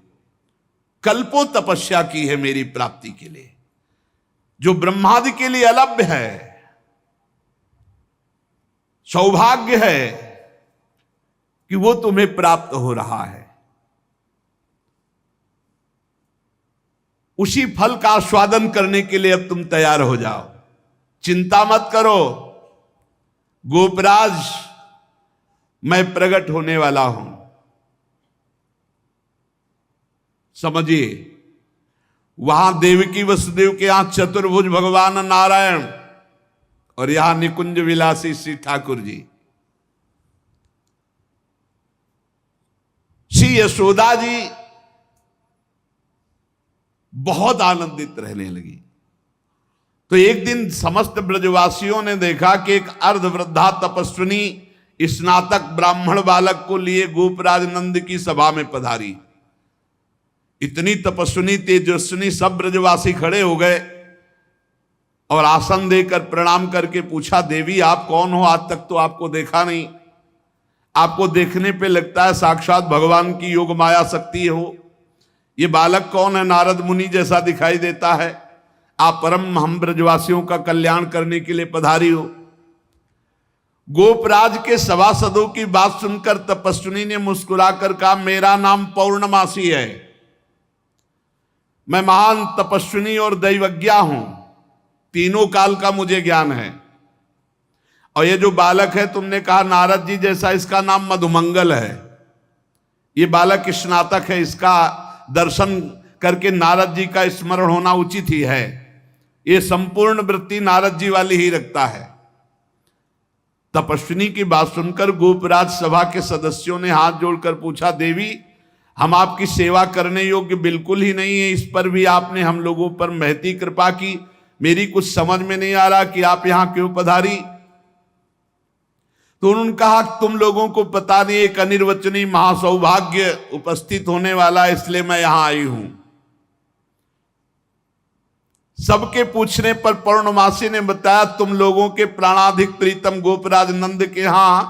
कल्पों तपस्या की है मेरी प्राप्ति के लिए, जो ब्रह्मादि के लिए अलभ्य है। सौभाग्य है कि वो तुम्हें प्राप्त हो रहा है। उसी फल का आस्वादन करने के लिए अब तुम तैयार हो जाओ, चिंता मत करो। गोपराज मैं प्रकट होने वाला हूं। समझिए, वहां देवकी वसुदेव के यहां चतुर्भुज भगवान नारायण और यहां निकुंज विलासी श्री ठाकुर जी। श्री यशोदा जी बहुत आनंदित रहने लगी। तो एक दिन समस्त ब्रजवासियों ने देखा कि एक अर्धवृद्धा तपस्विनी स्नातक ब्राह्मण बालक को लिए गोपराज नंद की सभा में पधारी। इतनी तपस्विनी तेजस्विनी सब ब्रजवासी खड़े हो गए और आसन देकर प्रणाम करके पूछा, देवी आप कौन हो? आज तक तो आपको देखा नहीं। आपको देखने पे लगता है साक्षात भगवान की योग माया शक्ति हो। ये बालक कौन है? नारद मुनि जैसा दिखाई देता है। आप परम हम ब्रजवासियों का कल्याण करने के लिए पधारी हो। गोपराज के सभासदों की बात सुनकर तपस्विनी ने मुस्कुराकर कहा, मेरा नाम पौर्णमासी है। मैं महान तपस्विनी और दैवज्ञा हूं। तीनों काल का मुझे ज्ञान है। और ये जो बालक है तुमने कहा नारद जी जैसा, इसका नाम मधुमंगल है। ये बालक स्नातक है, इसका दर्शन करके नारद जी का स्मरण होना उचित ही है। ये संपूर्ण वृत्ति नारद जी वाली ही रखता है। तपस्विनी की बात सुनकर गोपराज सभा के सदस्यों ने हाथ जोड़कर पूछा, देवी हम आपकी सेवा करने योग्य बिल्कुल ही नहीं है, इस पर भी आपने हम लोगों पर महती कृपा की। मेरी कुछ समझ में नहीं आ रहा कि आप यहां क्यों पधारी। तो उन्होंने कहा, तुम लोगों को पता नहीं, एक अनिर्वचनीय महासौभाग्य उपस्थित होने वाला है, इसलिए मैं यहां आई हूं। सबके पूछने पर पौर्णमासी ने बताया, तुम लोगों के प्राणाधिक प्रीतम गोपराज नंद के यहां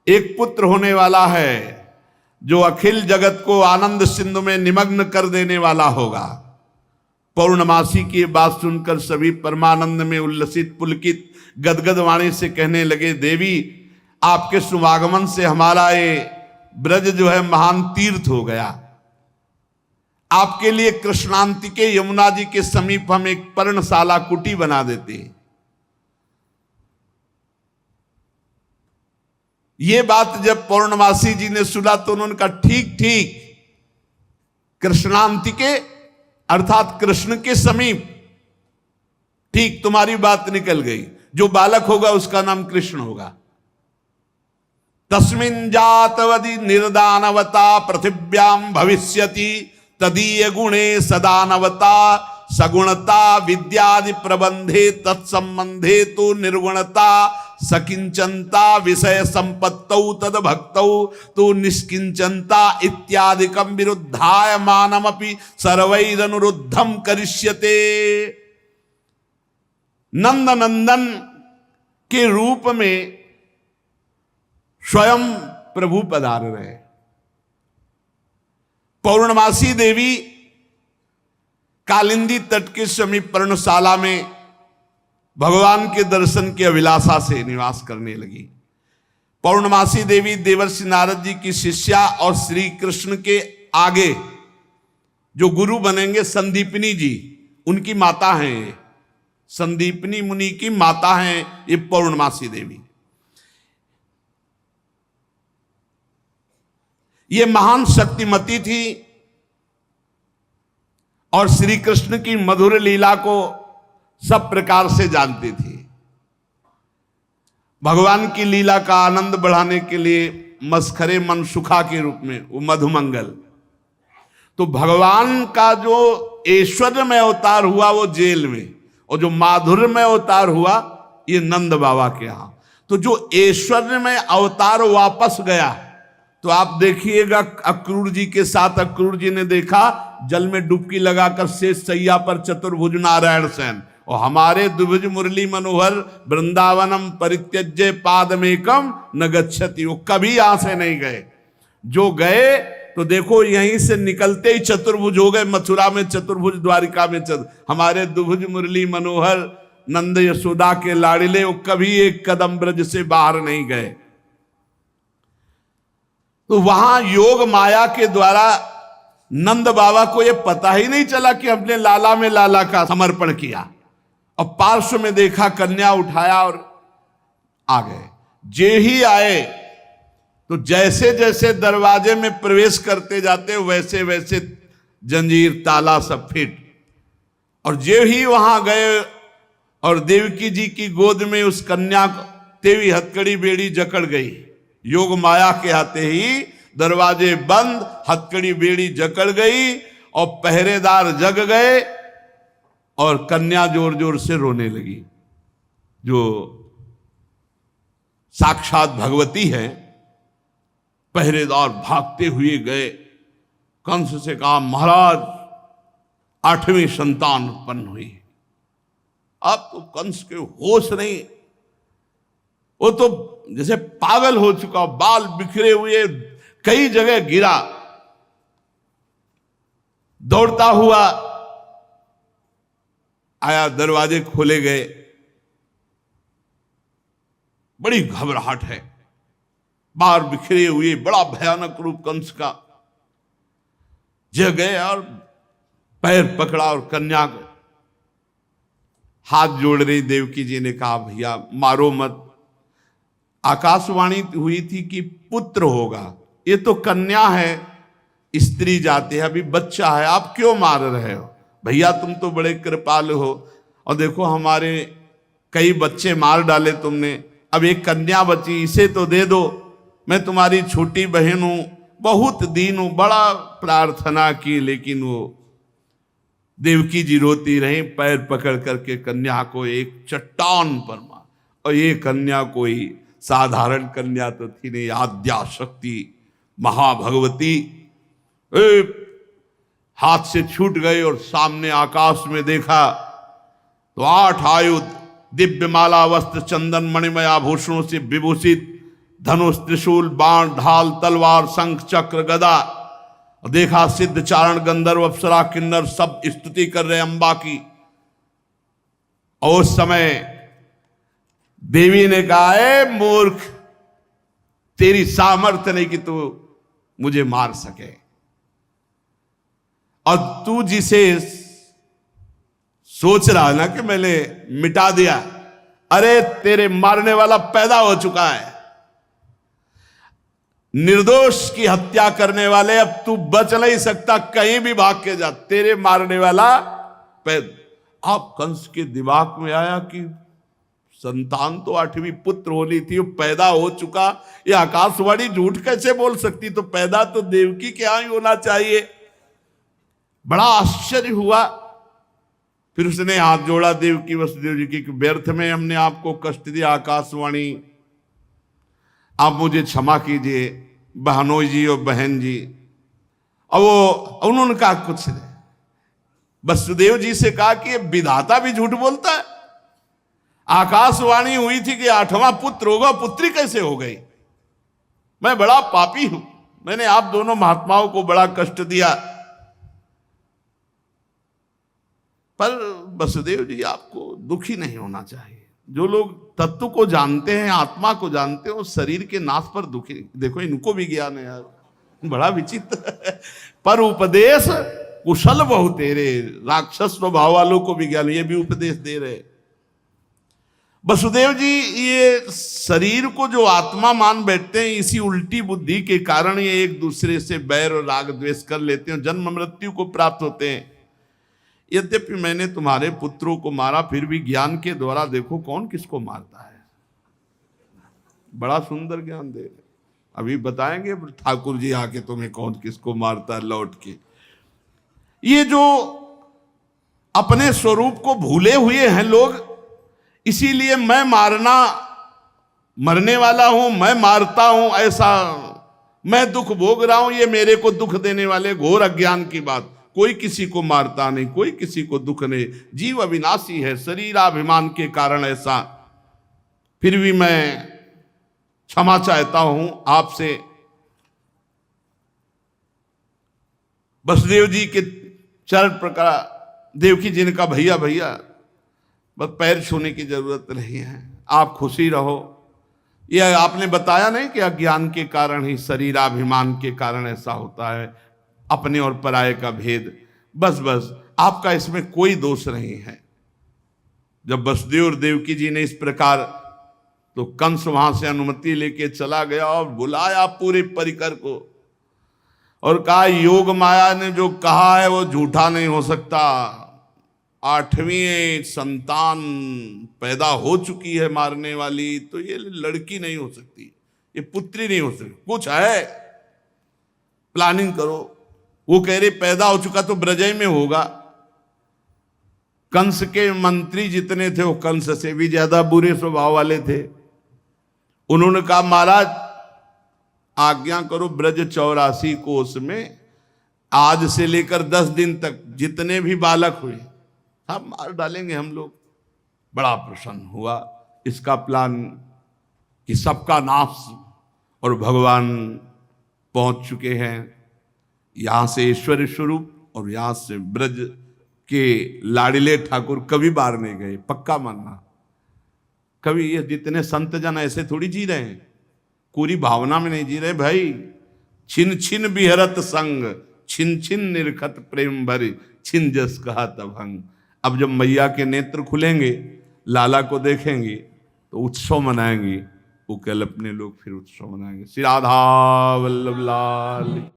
एक पुत्र होने वाला है जो अखिल जगत को आनंद सिंधु में निमग्न कर देने वाला होगा। पौर्णमासी की बात सुनकर सभी परमानंद में उल्लसित पुलकित गदगद वाणी से कहने लगे, देवी आपके शुभागमन से हमारा ये ब्रज जो है महान तीर्थ हो गया। आपके लिए कृष्णांतिके यमुना जी के समीप हम एक पर्णशाला कुटी बना देते हैं। ये बात जब पौर्णमासी जी ने सुना तो उन्होंने कहा, ठीक ठीक, कृष्णांतिके अर्थात कृष्ण के समीप, ठीक तुम्हारी बात निकल गई। जो बालक होगा उसका नाम कृष्ण होगा। तस्मिन् जातवदि निर्दानवता पृथिव्याम भविष्यति तदीय गुणे सदानवता सगुणता विद्यादि प्रबंधे तत्संबंधे तो निर्गुणता सकिंचनता विषय संपत्तौ तद भक्तौ तो निष्किंचनता इत्यादिकम विरुद्धाय मानमपि सर्वैरनुरुद्धम करिष्यते। नंद नंदन के रूप में स्वयं प्रभु पधार रहे। पौर्णमासी देवी कालिंदी तट के समीप पर्णशाला में भगवान के दर्शन की अभिलाषा से निवास करने लगी। पौर्णमासी देवी देवर्षि नारद जी की शिष्या और श्री कृष्ण के आगे जो गुरु बनेंगे संदीपनी जी, उनकी माता हैं। ये संदीपनी मुनि की माता हैं ये पौर्णमासी देवी। ये महान शक्तिमती थी और श्री कृष्ण की मधुर लीला को सब प्रकार से जानती थी। भगवान की लीला का आनंद बढ़ाने के लिए मस्खरे मनसुखा के रूप में वो मधुमंगल, तो भगवान का जो ऐश्वर्यमय अवतार हुआ वो जेल में, और जो माधुर्यमय अवतार हुआ ये नंद बाबा के यहां। तो जो ऐश्वर्यमय अवतार वापस गया, तो आप देखिएगा अक्रूर जी के साथ अक्रूर जी ने देखा जल में डुबकी लगाकर शेष सैया पर चतुर्भुज नारायण सेन, और हमारे द्विभुज मुरली मनोहर वृंदावनम परित्यज्य पादमेकम न गच्छति, वो कभी यहां से नहीं गए। जो गए तो देखो यहीं से निकलते ही चतुर्भुज हो गए। मथुरा में चतुर्भुज, द्वारिका में हमारे द्विभुज मुरली मनोहर नंद यशोदा के लाड़िले, वो कभी एक कदम ब्रज से बाहर नहीं गए। तो वहां योग माया के द्वारा नंद बाबा को यह पता ही नहीं चला कि हमने लाला में लाला का समर्पण किया, और पार्श्व में देखा, कन्या उठाया और आ गए। जे ही आए तो जैसे जैसे दरवाजे में प्रवेश करते जाते वैसे वैसे जंजीर ताला सब फिट, और जे ही वहां गए और देवकी जी की गोद में उस कन्या को तेवी हथकड़ी बेड़ी जकड़ गई। योग माया के आते ही दरवाजे बंद, हथकड़ी बेड़ी जकड़ गई और पहरेदार जग गए, और कन्या जोर जोर से रोने लगी। जो साक्षात भगवती है, पहरेदार भागते हुए गए, कंस से कहा, महाराज 8वीं संतान उत्पन्न हुई। अब तो कंस के होश नहीं, वो तो जैसे पागल हो चुका, बाल बिखरे हुए, कई जगह गिरा, दौड़ता हुआ आया, दरवाजे खोले गए। बड़ी घबराहट है, बाहर बिखरे हुए, बड़ा भयानक रूप कंस का। जग गए और पैर पकड़ा और कन्या को हाथ जोड़ रही देवकी जी ने कहा, भैया मारो मत। आकाशवाणी हुई थी कि पुत्र होगा, ये तो कन्या है, स्त्री जाती है, अभी बच्चा है, आप क्यों मार रहे हो? भैया तुम तो बड़े कृपालु हो, और देखो हमारे कई बच्चे मार डाले तुमने, अब एक कन्या बची, इसे तो दे दो, मैं तुम्हारी छोटी बहन हूं, बहुत दीन हूं। बड़ा प्रार्थना की, लेकिन वो देवकी जी रोती रही, पैर पकड़ करके कन्या को एक चट्टान पर मार। और ये कन्या कोई साधारण कन्या तो थी नहीं, आद्या शक्ति महाभगवती। हाथ से छूट गई और सामने आकाश में देखा तो 8 आयुध, दिव्य माला वस्त्र चंदन मणिमय आभूषणों से विभूषित, धनुष त्रिशूल बाण ढाल तलवार शंख चक्र गदा। और देखा सिद्ध चारण गंधर्व अप्सरा किन्नर सब स्तुति कर रहे अंबा की। और उस समय देवी ने कहा, ए मूर्ख, तेरी सामर्थ्य नहीं कि तू मुझे मार सके, और तू जिसे सोच रहा है ना कि मैंने मिटा दिया, अरे तेरे मारने वाला पैदा हो चुका है। निर्दोष की हत्या करने वाले, अब तू बच नहीं सकता, कहीं भी भाग के जा, तेरे मारने वाला पैदा। अब कंस के दिमाग में आया कि संतान तो 8वीं पुत्र होनी थी, पैदा हो चुका, ये आकाशवाणी झूठ कैसे बोल सकती? तो पैदा तो देवकी के यहां ही होना चाहिए। बड़ा आश्चर्य हुआ। फिर उसने हाथ जोड़ा देवकी वसुदेव जी की, व्यर्थ में हमने आपको कष्ट दिया आकाशवाणी, आप मुझे क्षमा कीजिए बहनोई जी और बहन जी। और वो उन्होंने कहा कुछ नहीं, वसुदेव जी से कहा कि ये विधाता भी झूठ बोलता है, आकाशवाणी हुई थी कि 8वां पुत्र होगा, पुत्री कैसे हो गई? मैं बड़ा पापी हूं, मैंने आप दोनों महात्माओं को बड़ा कष्ट दिया। पर वसुदेव जी आपको दुखी नहीं होना चाहिए। जो लोग तत्व को जानते हैं, आत्मा को जानते हैं, वो शरीर के नाश पर दुखी। देखो इनको भी ज्ञान है यार, बड़ा विचित्र। पर उपदेश कुशल बहु तेरे, राक्षस स्वभाव वालों को भी ज्ञान, ये भी उपदेश दे रहे। वसुदेव जी ये शरीर को जो आत्मा मान बैठते हैं, इसी उल्टी बुद्धि के कारण ये एक दूसरे से बैर और राग द्वेष कर लेते हैं, जन्म मृत्यु को प्राप्त होते हैं। यद्यपि मैंने तुम्हारे पुत्रों को मारा, फिर भी ज्ञान के द्वारा देखो कौन किसको मारता है। बड़ा सुंदर ज्ञान दे रहे। अभी बताएंगे ठाकुर जी आके तुम्हें कौन किसको मारता है लौट के। ये जो अपने स्वरूप को भूले हुए हैं लोग, इसीलिए मैं मरने वाला हूं, मैं मारता हूं, ऐसा मैं दुख भोग रहा हूं, ये मेरे को दुख देने वाले घोर अज्ञान की बात। कोई किसी को मारता नहीं, कोई किसी को दुख नहीं, जीव अविनाशी है, शरीराभिमान के कारण ऐसा। फिर भी मैं क्षमा चाहता हूं आपसे। वसुदेव जी के चरण प्रकार देवकी जी ने कहा, भैया भैया बस पैर छूने की जरूरत नहीं है, आप खुशी रहो। यह आपने बताया नहीं कि अज्ञान के कारण ही, शरीराभिमान के कारण ऐसा होता है, अपने और पराये का भेद। बस बस आपका इसमें कोई दोष नहीं है। जब वसुदेव और देवकी जी ने इस प्रकार, तो कंस वहां से अनुमति लेके चला गया और बुलाया पूरे परिकर को और कहा, योग माया ने जो कहा है वो झूठा नहीं हो सकता। 8वीं संतान पैदा हो चुकी है मारने वाली, तो ये लड़की नहीं हो सकती, ये पुत्री नहीं हो सकती, कुछ है, प्लानिंग करो। वो कह रहे पैदा हो चुका तो ब्रजय में होगा। कंस के मंत्री जितने थे वो कंस से भी ज्यादा बुरे स्वभाव वाले थे। उन्होंने कहा, महाराज आज्ञा करो, ब्रज 84 कोस में आज से लेकर 10 दिन तक जितने भी बालक हुए सब मार डालेंगे हम लोग। बड़ा प्रसन्न हुआ इसका प्लान कि सबका नाश, और भगवान पहुंच चुके हैं। यहां से ईश्वर स्वरूप और यहां से ब्रज के लाडिले ठाकुर कभी बाहर नहीं गए, पक्का मानना। कभी ये जितने संत जन ऐसे थोड़ी जी रहे हैं, पूरी भावना में नहीं जी रहे भाई। छिन छिन बिहरत संग, छिन छिन निरखत प्रेम भरी, छिन जस कहा तभंग। अब जब मैया के नेत्र खुलेंगे, लाला को देखेंगे तो उत्सव मनाएंगे। वो कल अपने लोग फिर उत्सव मनाएंगे। श्री राधा वल्लभ लाल।